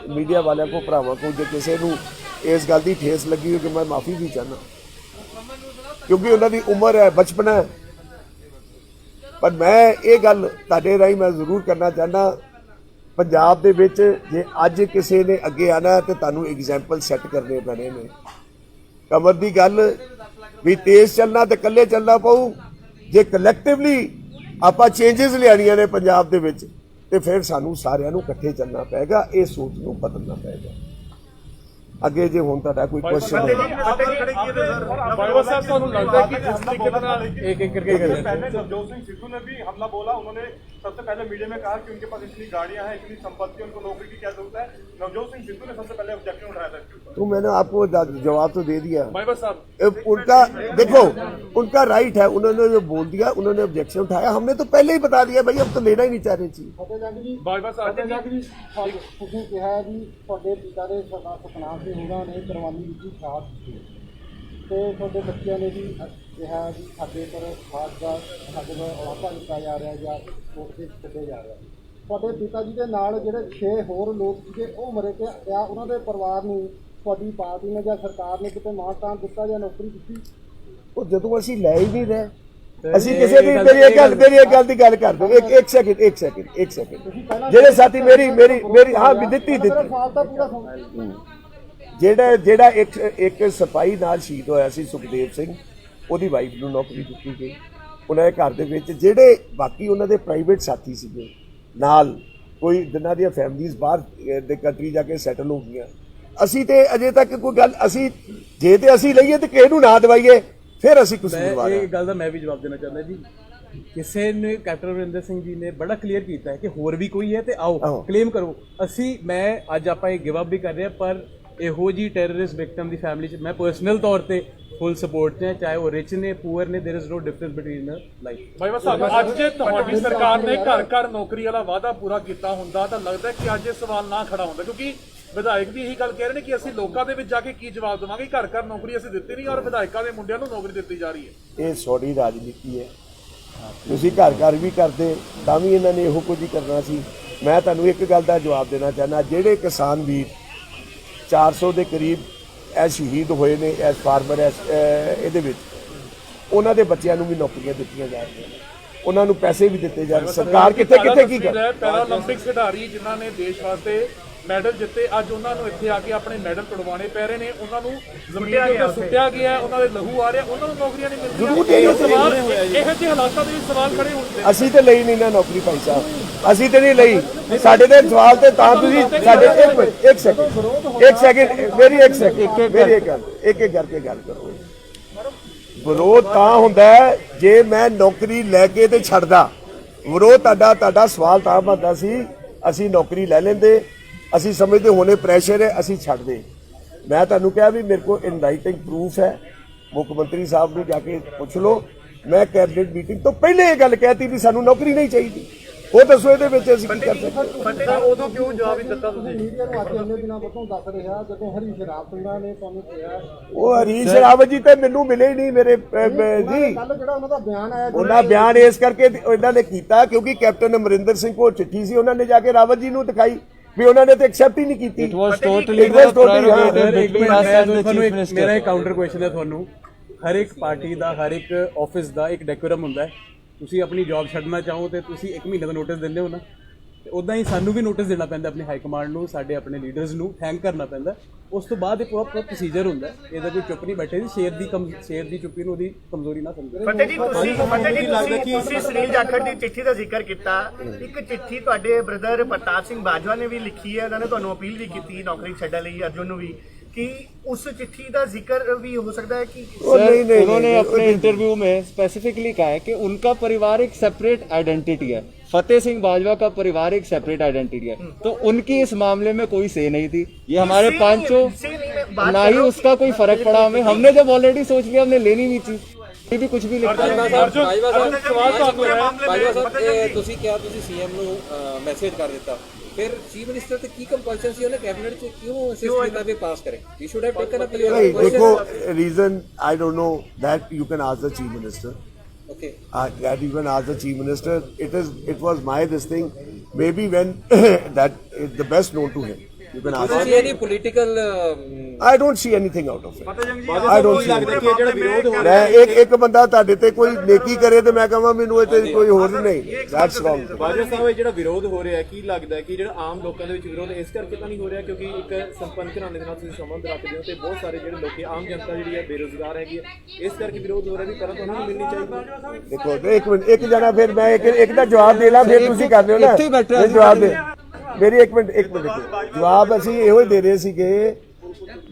ਮੀਡੀਆ ਵਾਲਿਆਂ ਕੋ, ਭਰਾਵਾਂ ਕੋ, ਜੇ ਕਿਸੇ ਨੂੰ ਇਸ ਗੱਲ ਦੀ ਠੇਸ ਲੱਗੀ ਹੋ ਕਿ ਮੈਂ ਮਾਫੀ ਵੀ ਚਾਹਨਾ, ਕਿਉਂਕਿ ਉਹਨਾਂ ਦੀ ਉਮਰ ਹੈ, ਬਚਪਨ ਹੈ। ਪਰ ਮੈਂ ਇਹ ਗੱਲ ਤੁਹਾਡੇ ਰਾਹੀਂ ਮੈਂ ਜ਼ਰੂਰ ਕਰਨਾ ਚਾਹੁੰਦਾ, ਪੰਜਾਬ ਦੇ ਵਿੱਚ ਜੇ ਅੱਜ ਕਿਸੇ ਨੇ ਅੱਗੇ ਆਣਾ ਤੇ ਤੁਹਾਨੂੰ ਐਗਜ਼ਾਮਪਲ ਸੈੱਟ ਕਰਨੇ ਪੈਣੇ ਨੇ। ਕਮਰ ਦੀ ਗੱਲ ਵੀ ਤੇਜ਼ ਚੱਲਣਾ ਤੇ ਇਕੱਲੇ ਚੱਲਣਾ ਪਊ, ਜੇ ਕਲੈਕਟਿਵਲੀ ਆਪਾਂ ਚੇਂਜਸ ਲਿਆਣੀਆਂ ਨੇ ਪੰਜਾਬ ਦੇ ਵਿੱਚ ਤੇ ਫਿਰ ਸਾਨੂੰ ਸਾਰਿਆਂ ਨੂੰ ਇਕੱਠੇ ਚੱਲਣਾ ਪਏਗਾ, ਇਹ ਸੋਚ ਨੂੰ ਬਦਲਣਾ ਪਏਗਾ। ਅੱਗੇ ਜੇ ਹੁਣ ਤੁਹਾਡਾ ਕੋਈ ਕੁਐਸਚਨ ਹੈ बाजवा साहब ਤੁਹਾਨੂੰ ਲੱਗਦਾ है कि जिस तरीके से एक एक करके कर लेते हैं। पहले नवजोत सिंह सिद्धू ने भी हमला बोला, उन्होंने सबसे पहले मीडिया में कहा कि उनके पास इतनी गाड़ियां हैं, इतनी संपत्ति, उनको नौकरी की क्या जरूरत है। नवजोत सिंह सिद्धू ने सबसे पहले ऑब्जेक्शन उठाया था इसके ऊपर। तो मैंने आपको जवाब तो दे दिया। बाजवा साहब उनका देखो, उनका राइट है, उन्होंने जो बोल दिया, उन्होंने ऑब्जेक्शन उठाया, हमने तो पहले ही बता दिया भाई हम तो लेना ही नहीं चाह रहे थी। बाजवा साहब ਤੁਸੀਂ ਕਿਹਾ ਜੀ ਤੁਹਾਡੇ ਪਿਤਾ ਦੇ ਸਤਨਾਮ ਸਿੰਘ ਹੋਰਾਂ ਨੇ ਕੁਰਬਾਨੀ ਦਿੱਤੀ ਸਾਥ ਦਿੱਤੀ ਤੇ ਤੁਹਾਡੇ ਬੱਚਿਆਂ ਨੇ ਵੀ ਕਿਹਾ ਵੀ ਸਾਡੇ ਪਰ ਖਾਸ ਦਾ ਸਾਡੇ ਦਾ ਔਲਾਦਾ ਦਿੱਤਾ ਜਾ ਰਿਹਾ ਜਾਂ ਕੋਸ਼ਿਸ਼ ਕੱਢੇ ਜਾ ਰਿਹਾ। ਤੁਹਾਡੇ ਪਿਤਾ ਜੀ ਦੇ ਨਾਲ ਜਿਹੜੇ 6 ਹੋਰ ਲੋਕ ਸੀਗੇ ਉਹ ਮਰੇ ਤੇ ਆ, ਉਹਨਾਂ ਦੇ ਪਰਿਵਾਰ ਨੂੰ ਤੁਹਾਡੀ ਪਾਰਟੀ ਨੇ ਜਾਂ ਸਰਕਾਰ ਨੇ ਕਿਤੇ ਮਾਣ-ਤਾਣ ਦਿੱਤਾ ਜਾਂ ਨੌਕਰੀ ਦਿੱਤੀ? ਉਹ ਜਦੋਂ ਅਸੀਂ ਲੈ ਹੀ ਨਹੀਂ ਰਹੇ, ਅਸੀਂ ਕਿਸੇ ਦੀ ਮੇਰੀ ਇੱਕ ਗੱਲ ਦੀ ਗੱਲ ਕਰ ਦੋ, ਇੱਕ ਸੈਕਿੰਡ ਜਿਹੜੇ ਸਾਥੀ ਮੇਰੀ ਹਾਂ ਵੀ ਦਿੱਤੀ ਸਾਲ ਤਾਂ ਪੂਰਾ ਸੁਣ ਜਿਹੜਾ ਇੱਕ ਸਿਪਾਹੀ ਨਾਲ ਸ਼ਹੀਦ ਹੋਇਆ ਸੀ ਸੁਖਦੇਵ ਸਿੰਘ, ਉਹਦੀ ਵਾਈਫ ਨੂੰ ਨੌਕਰੀ ਦਿੱਤੀ ਗਈ। ਉਹਨਾਂ ਦੇ ਘਰ ਦੇ ਵਿੱਚ ਜਿਹੜੇ ਬਾਕੀ ਉਹਨਾਂ ਦੇ ਪ੍ਰਾਈਵੇਟ ਸਾਥੀ ਸੀਗੇ ਨਾਲ, ਕੋਈ ਜਿਨ੍ਹਾਂ ਦੀਆਂ ਫੈਮਲੀਜ਼ ਬਾਹਰ ਦੇ ਕੰਟਰੀ ਜਾ ਕੇ ਸੈਟਲ ਹੋ ਗਈਆਂ, ਅਸੀਂ ਤੇ ਅਜੇ ਤੱਕ ਕੋਈ ਗੱਲ ਅਸੀਂ ਜੇ ਤੇ ਅਸੀਂ ਲਈਏ ਤੇ ਕਿਸੇ ਨੂੰ ਨਾ ਦਵਾਈਏ, ਫਿਰ ਅਸੀਂ ਕੁਝ ਨਹੀਂ ਦਵਾ ਰਹੇ। ਇਹ ਗੱਲ ਦਾ ਮੈਂ ਵੀ ਜਵਾਬ ਦੇਣਾ ਚਾਹੁੰਦਾ ਜੀ। ਕਿਸੇ ਨੇ ਕੈਪਟਨ ਅਮਰਿੰਦਰ ਸਿੰਘ ਜੀ ਨੇ ਬੜਾ ਕਲੀਅਰ ਕੀਤਾ ਹੈ ਕਿ ਹੋਰ ਵੀ ਕੋਈ ਹੈ ਤੇ ਆਓ ਕਲੇਮ ਕਰੋ। ਮੈਂ ਅੱਜ ਆਪਾਂ ਇਹ ਗਿਵ ਅਪ ਵੀ ਕਰ ਰਹੇ ਹਾਂ, ਪਰ ਇਹੋ ਜੀ ਟੈਰਰਿਸਟ ਵਿਕਟਮ ਦੀ ਫੈਮਿਲੀ 'ਚ ਮੈਂ ਪਰਸਨਲ ਤੌਰ ਤੇ ਫੁੱਲ ਸਪੋਰਟ 'ਚ ਹੈ, ਚਾਹੇ ਉਹ ਰਿਚ ਨੇ ਪੂਅਰ ਨੇ, there is no difference between life. Bajwa Sahib ਅੱਜ ਜੇ ਤੁਹਾਡੀ ਸਰਕਾਰ ਨੇ ਘਰ ਨੌਕਰੀ ਵਾਲਾ ਵਾਅਦਾ ਪੂਰਾ ਕੀਤਾ ਹੁੰਦਾ ਤਾਂ ਲੱਗਦਾ ਕਿ ਅੱਜ ਇਹ ਸਵਾਲ ਨਾ ਖੜਾ ਹੁੰਦਾ, ਕਿਉਂਕਿ ਵਿਧਾਇਕ ਵੀ ਇਹੀ ਗੱਲ ਕਹਿ ਰਹੇ ਨੇ ਕਿ ਅਸੀਂ ਲੋਕਾਂ ਦੇ ਵਿੱਚ ਜਾ ਕੇ ਕੀ ਜਵਾਬ ਦੇਵਾਂਗੇ, ਘਰ ਨੌਕਰੀ ਅਸੀਂ ਦਿੱਤੀ ਨਹੀਂ ਔਰ ਵਿਧਾਇਕਾਂ ਦੇ ਮੁੰਡਿਆਂ ਨੂੰ ਨੌਕਰੀ ਦਿੱਤੀ ਜਾ ਰਹੀ ਹੈ। ਇਹ ਸੌੜੀ ਰਾਜਨੀਤੀ ਹੈ, ਤੁਸੀਂ ਘਰ ਘਰ ਵੀ ਕਰਦੇ ਤਾਂ ਵੀ ਇਹਨਾਂ ਨੇ ਇਹੋ ਕੁਝ ਹੀ ਕਰਨਾ ਸੀ। ਮੈਂ ਤੁਹਾਨੂੰ ਇੱਕ ਗੱਲ ਦਾ ਜਵਾਬ ਦੇਣਾ ਚਾਹੁੰਦਾ, ਜਿਹੜੇ ਕਿਸਾਨ ਵੀਰ 400 ਦੇ ਕਰੀਬ ਇਹ ਸ਼ਹੀਦ ਹੋਏ ਨੇ ਇਸ ਫਾਰਮਰ ਇਹਦੇ ਵਿੱਚ, ਉਹਨਾਂ ਦੇ ਬੱਚਿਆਂ ਨੂੰ ਵੀ ਨੌਕਰੀਆਂ ਦਿੱਤੀਆਂ ਜਾ ਰਹੀਆਂ ਨੇ, ਉਹਨਾਂ ਨੂੰ ਪੈਸੇ ਵੀ ਦਿੱਤੇ ਜਾ ਰਹੇ। ਸਰਕਾਰ ਕਿੱਥੇ ਕਿੱਥੇ ਕੀ ਕਰ ਪੈਰਾਲੰਪਿਕ ਖਿਡਾਰੀ ਜਿਨ੍ਹਾਂ ਨੇ ਦੇਸ਼ ਵਾਸਤੇ ਮੈਡਲ ਜਿੱਤੇ, ਅੱਜ ਉਹਨਾਂ ਨੂੰ ਇੱਥੇ ਆ ਕੇ ਆਪਣੇ ਮੈਡਲ ਕਢਵਾਉਣੇ ਪੈ ਰਹੇ ਨੇ, ਉਹਨਾਂ ਨੂੰ ਜ਼ਮੀਨ ਦੇ ਉੱਤੇ ਸੁੱਟਿਆ ਗਿਆ, ਉਹਨਾਂ ਦੇ ਲਹੂ ਆ ਰਿਹਾ, ਉਹਨਾਂ ਨੂੰ ਨੌਕਰੀਆਂ ਨਹੀਂ ਮਿਲਦੀਆਂ। ਇਹ ਸਵਾਲ ਇਹੋ ਜਿਹੇ ਹਾਲਾਤਾਂ ਦੇ ਵਿੱਚ ਸਵਾਲ ਖੜੇ ਹੁੰਦੇ। ਅਸੀਂ ਤੇ ਲਈ ਨਹੀਂ ਨਾ ਨੌਕਰੀ ਭਾਈ ਸਾਹਿਬ, ਅਸੀਂ ਤੇ ਨਹੀਂ ਲਈ। ਸਾਡੇ ਤੇ ਸਵਾਲ ਤੇ ਤਾਂ ਤੁਸੀਂ ਸਾਡੇ ਇੱਕ ਸੈਕਿੰਡ ਮੇਰੀ ਇੱਕ ਗੱਲ ਇੱਕ ਕਰਕੇ ਗੱਲ ਕਰੋ। ਵਿਰੋਧ ਤਾਂ ਹੁੰਦਾ ਹੈ ਜੇ ਮੈਂ ਨੌਕਰੀ ਲੈ ਕੇ ਤੇ ਛੱਡਦਾ। ਵਿਰੋਧ ਤੁਹਾਡਾ ਸਵਾਲ ਤਾਂ ਬਣਦਾ ਸੀ ਅਸੀਂ ਨੌਕਰੀ ਲੈ ਲੈਂਦੇ, ਅਸੀਂ ਸਮਝਦੇ ਹੋਣੇ ਪ੍ਰੈਸ਼ਰ ਹੈ, ਅਸੀਂ ਛੱਡਦੇ। ਮੈਂ ਤੁਹਾਨੂੰ ਕਿਹਾ ਵੀ ਮੇਰੇ ਕੋਲ ਇਨ ਰਾਈਟਿੰਗ ਪ੍ਰੂਫ ਹੈ, ਮੁੱਖ ਮੰਤਰੀ ਸਾਹਿਬ ਨੂੰ ਜਾ ਕੇ ਪੁੱਛ ਲਓ। ਮੈਂ ਕੈਬਨਿਟ ਮੀਟਿੰਗ ਤੋਂ ਪਹਿਲੇ ਇਹ ਗੱਲ ਕਹਿਤੀ ਵੀ ਸਾਨੂੰ ਨੌਕਰੀ ਨਹੀਂ ਚਾਹੀਦੀ। ਉਹ ਦੱਸੋ ਇਹਦੇ ਵਿੱਚ ਅਸੀਂ ਕੀ ਕਰ ਸਕਦੇ। ਉਦੋਂ ਕਿਉਂ ਜਵਾਬ ਹੀ ਦਿੱਤਾ ਤੁਸੀਂ? ਮੀਡੀਆ ਨੂੰ ਅੱਜ ਇੰਨੇ ਦਿਨਾਂ ਤੋਂ ਦੱਸ ਰਿਹਾ ਜਦੋਂ ਹਰੀਸ਼ ਰਾਵਤ ਨੇ ਤੁਹਾਨੂੰ ਕਿਹਾ, ਉਹ ਹਰੀਸ਼ ਰਾਵਤ ਜੀ ਤੇ ਮੈਨੂੰ ਮਿਲੇ ਹੀ ਨਹੀਂ ਮੇਰੇ ਜੀ। ਕੱਲ ਜਿਹੜਾ ਉਹਨਾਂ ਦਾ ਬਿਆਨ ਆਇਆ, ਉਹਨਾਂ ਬਿਆਨ ਇਸ ਕਰਕੇ ਇਹਨਾਂ ਨੇ ਕੀਤਾ ਕਿਉਂਕਿ ਕੈਪਟਨ ਅਮਰਿੰਦਰ ਸਿੰਘ ਕੋਲ ਚਿੱਠੀ ਸੀ, ਉਹਨਾਂ ਨੇ ਜਾ ਕੇ ਰਾਵਤ ਜੀ ਨੂੰ ਦਿਖਾਈ ਵੀ ਉਹਨਾਂ ਨੇ ਤੇ ਐਕਸੈਪਟ ਹੀ ਨਹੀਂ ਕੀਤੀ। It was totally the prerogative between us and the chief minister. ਮੇਰਾ ਇੱਕ ਕਾਊਂਟਰ ਕੁਐਸਚਨ ਹੈ ਤੁਹਾਨੂੰ। ਹਰ ਇੱਕ ਪਾਰਟੀ ਦਾ, ਹਰ ਇੱਕ ਆਫਿਸ ਦਾ ਇੱਕ ਡੈਕੋਰਮ ਹੁੰਦਾ ਹੈ। ਤੁਸੀਂ ਆਪਣੀ ਜੌਬ ਛੱਡਣਾ ਚਾਹੋ ਤੇ ਤੁਸੀਂ 1 ਮਹੀਨੇ ਦਾ ਨੋਟਿਸ ਦਿੰਦੇ ਹੋ ਨਾ, ਤੇ ਉਦਾਂ ਹੀ ਸਾਨੂੰ ਵੀ ਨੋਟਿਸ ਦੇਣਾ ਪੈਂਦਾ ਆਪਣੀ ਹਾਈ ਕਮਾਂਡ ਨੂੰ, ਸਾਡੇ ਆਪਣੇ ਲੀਡਰਸ ਨੂੰ ਥੈਂਕ ਕਰਨਾ ਪੈਂਦਾ। ਉਸ ਤੋਂ ਬਾਅਦ ਇਹ ਪ੍ਰੋਪਰ ਪ੍ਰੋਸੀਜਰ ਹੁੰਦਾ। ਇਹਦਾ ਕੋਈ ਚੁੱਪ ਨਹੀਂ ਬੈਠੇ ਜੀ, ਸ਼ੇਰ ਦੀ ਚੁੱਪੀ ਨੂੰ ਉਹਦੀ ਕਮਜ਼ੋਰੀ ਨਾ ਸਮਝੋ। ਫਤਿਹ ਜੀ ਤੁਸੀਂ ਸੁਨੀਲ ਜਾਖੜ ਦੀ ਚਿੱਠੀ ਦਾ ਜ਼ਿਕਰ ਕੀਤਾ। ਇੱਕ ਚਿੱਠੀ ਤੁਹਾਡੇ ਬ੍ਰਦਰ ਪ੍ਰਤਾਪ ਸਿੰਘ ਬਾਜਵਾ ਨੇ ਵੀ ਲਿਖੀ ਹੈ, ਉਹਨਾਂ ਨੇ ਤੁਹਾਨੂੰ ਅਪੀਲ ਵੀ ਕੀਤੀ ਨੌਕਰੀ ਛੱਡਣ ਲਈ, अर्जुन ਨੂੰ ਵੀ, कि उस चिट्ठी का जिक्र भी हो सकता है कि उन्होंने अपने इंटरव्यू में स्पेसिफिकली कहा है कि उनका परिवार एक सेपरेट आइडेंटिटी है, फतेह सिंह बाजवा का परिवार एक सेपरेट आइडेंटिटी है, तो उनकी इस मामले में कोई से नहीं थी। ये हमारे पांचों ना ही उसका कोई फर्क पड़ा हमें। हमने जब ऑलरेडी सोच लिया हमने लेनी भी थी, ये भी कुछ भी लिखा ਤੁਸੀਂ ਕਿਹਾ ਤੁਸੀਂ ਸੀਐਮ ਨੂੰ ਮੈਸੇਜ ਕਰ ਦਿੱਤਾ, ਫਿਰ ਚੀਫ ਮਿਨਿਸਟਰ ਤੇ ਕੀ ਕੰਪਲਸ਼ਨ ਸੀ ਉਹਨੇ ਕੈਬਨਿਟ ਚ ਕਿਉਂ ਅਸਿਸਟ ਕੀਤਾ ਵੀ ਪਾਸ ਕਰੇ? He should have taken up नहीं देखो reason I don't know that you can ask the chief minister okay that you can ask the chief minister. It was my this thing maybe when that is the best known to him. You can ask him. any political I don't see anything out of it. I don't see मैं एक ਬੰਦਾ ਤੁਹਾਡੇ ਤੇ ਕੋਈ ਨੇਕੀ ਕਰੇ ਤੇ ਮੈਂ ਕਹਾਂ ਮੈਨੂੰ ਇਹ ਤੇ ਕੋਈ ਹੋਰ ਨਹੀਂ, that's wrong. ਬਾਜਵਾ ਸਾਹਿਬ, ਇਹ ਜਿਹੜਾ ਵਿਰੋਧ ਹੋ ਰਿਹਾ ਕੀ ਲੱਗਦਾ ਕਿ ਜਿਹੜਾ ਆਮ ਲੋਕਾਂ ਦੇ ਵਿੱਚ ਵਿਰੋਧ ਇਸ ਕਰਕੇ ਤਾਂ ਨਹੀਂ ਹੋ ਰਿਹਾ ਕਿਉਂਕਿ ਇੱਕ ਸੰਪੰਨ ਘਰਾਣੇ ਦੇ ਨਾਲ ਤੁਸੀਂ ਸੰਬੰਧ ਰੱਖਦੇ ਹੋ ਤੇ ਬਹੁਤ ਸਾਰੇ ਜਿਹੜੇ ਲੋਕੀ ਆਮ ਜਨਤਾ ਜਿਹੜੀ ਹੈ ਬੇਰੁਜ਼ਗਾਰ ਹੈਗੀ ਹੈ, ਇਸ ਕਰਕੇ ਵਿਰੋਧ ਹੋ ਰਿਹਾ ਵੀ ਕਰਨ ਉਹਨਾਂ ਨੂੰ ਮਿਲਣੀ ਚਾਹੀਦੀ। ਦੇਖੋ ਇੱਕ ਮਿੰਟ, ਇੱਕ ਜਣਾ ਫਿਰ ਮੈਂ ਇੱਕ ਦਾ ਜਵਾਬ ਦੇ ਲਾਂ, ਫਿਰ ਤੁਸੀਂ ਕਰ ਲਿਓ ਨਾ ਜਵਾਬ ਦੇ ਮੇਰੀ ਇੱਕ ਮਿੰਟ ਜਵਾਬ ਅਸੀਂ ਇਹੋ ਹੀ ਦੇ ਰਹੇ ਸੀਗੇ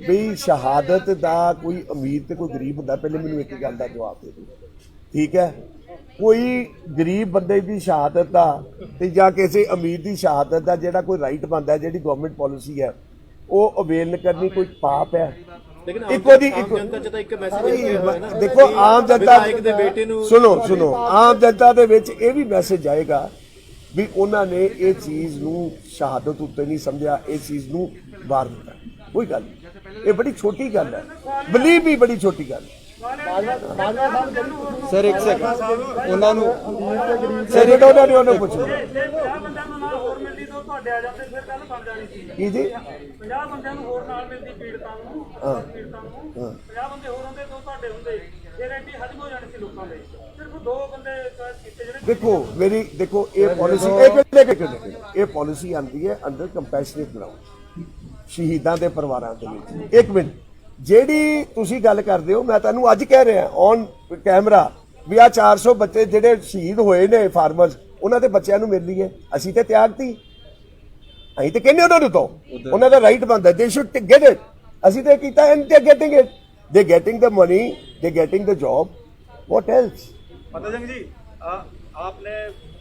ਵੀ ਸ਼ਹਾਦਤ ਦਾ ਕੋਈ ਅਮੀਰ ਤੇ ਕੋਈ ਗਰੀਬ ਹੁੰਦਾ। ਪਹਿਲੇ ਮੈਨੂੰ ਇੱਕ ਗੱਲ ਦਾ ਜਵਾਬ ਦੇ ਦਿਓ, ਠੀਕ ਹੈ? ਕੋਈ ਗਰੀਬ ਬੰਦੇ ਦੀ ਸ਼ਹਾਦਤ ਦਾ ਤੇ ਜਾਂ ਕਿਸੇ ਅਮੀਰ ਦੀ ਸ਼ਹਾਦਤ ਦਾ ਜਿਹੜਾ ਕੋਈ ਰਾਈਟ ਬਣਦਾ, ਜਿਹੜੀ ਗਵਰਨਮੈਂਟ ਪਾਲਿਸੀ ਹੈ ਉਹ ਅਵੇਲ ਕਰਨੀ ਕੋਈ ਪਾਪ ਹੈ? ਇੱਕੋ ਦੀ ਦੇਖੋ ਆਮ ਜਨਤਾ ਦੇ ਬੇਟੇ ਨੂੰ ਸੁਣੋ ਆਮ ਜਨਤਾ ਦੇ ਵਿੱਚ ਇਹ ਵੀ ਮੈਸੇਜ ਆਏਗਾ ਵੀ ਉਹਨਾਂ ਨੇ ਇਹ ਚੀਜ਼ ਨੂੰ ਸ਼ਹਾਦਤ ਉੱਤੇ ਨਹੀਂ ਸਮਝਿਆ, ਇਸ ਚੀਜ਼ ਨੂੰ ਵਾਰ ਦਿੱਤਾ। ਕੋਈ ਗੱਲ ਨਹੀਂ, ਇਹ ਬੜੀ ਛੋਟੀ ਗੱਲ ਹੈ, ਬਲੀਵ ਵੀ ਬੜੀ ਛੋਟੀ ਗੱਲ ਹੈ। सर एक सेकंड उन्होंने ਸਰ ਇਹ ਤਾਂ ਉਹਨਾਂ ਨੇ ਪੁੱਛ ਲਿਆ ਕੀ ਜੀ 50 ਬੰਦਿਆਂ ਨੂੰ ਹੋਰ ਨਾਲ ਮਿਲਦੀ ਪੀੜਤਾਂ ਨੂੰ, ਹਾਂ 50 ਬੰਦੇ ਹੋਰ ਹੁੰਦੇ ਤਾਂ ਤੁਹਾਡੇ ਹੁੰਦੇ, ਫਿਰ ਐਡੀ ਹੱਦ ਹੋ ਜਾਣੀ ਸੀ ਲੋਕਾਂ ਦੇ। ਸਿਰਫ 2 ਬੰਦੇ ਕੀਤੇ ਜਿਹੜੇ ਦੇਖੋ ਇਹ ਪਾਲਿਸੀ ਇਹ ਪਾਲਿਸੀ ਆਂਦੀ ਹੈ ਅੰਡਰ ਕੰਪੈਸ਼ਨੇਟ ਗਰਾਊਂਡ ਸ਼ਹੀਦਾਂ ਦੇ ਪਰਿਵਾਰਾਂ ਦੇ ਵਿੱਚ। ਇੱਕ ਮਿੰਟ, ਜਿਹੜੀ ਤੁਸੀਂ ਗੱਲ ਕਰਦੇ ਹੋ ਮੈਂ ਤੁਹਾਨੂੰ ਅੱਜ ਕਹਿ ਰਿਹਾ ਔਨ ਕੈਮਰਾ ਵੀ ਆ 400 ਬੱਚੇ ਜਿਹੜੇ ਸ਼ਹੀਦ ਹੋਏ ਨੇ ਫਾਰਮਰਸ, ਉਹਨਾਂ ਦੇ ਬੱਚਿਆਂ ਨੂੰ ਮਿਲਣੀ ਹੈ। ਅਸੀਂ ਤੇ ਤਿਆਗਤੀ, ਅਸੀਂ ਤੇ ਕਹਿੰਦੇ ਉਹਨਾਂ ਨੂੰ ਤੋਂ ਉਹਨਾਂ ਦਾ ਰਾਈਟ ਬਣਦਾ, ਦੇ ਸ਼ੁੱਡ ਗੈਟ ਇਟ। ਅਸੀਂ ਤੇ ਕੀਤਾ and they getting it, they getting the money, they getting the job, what else? Fateh Singh ji, आपने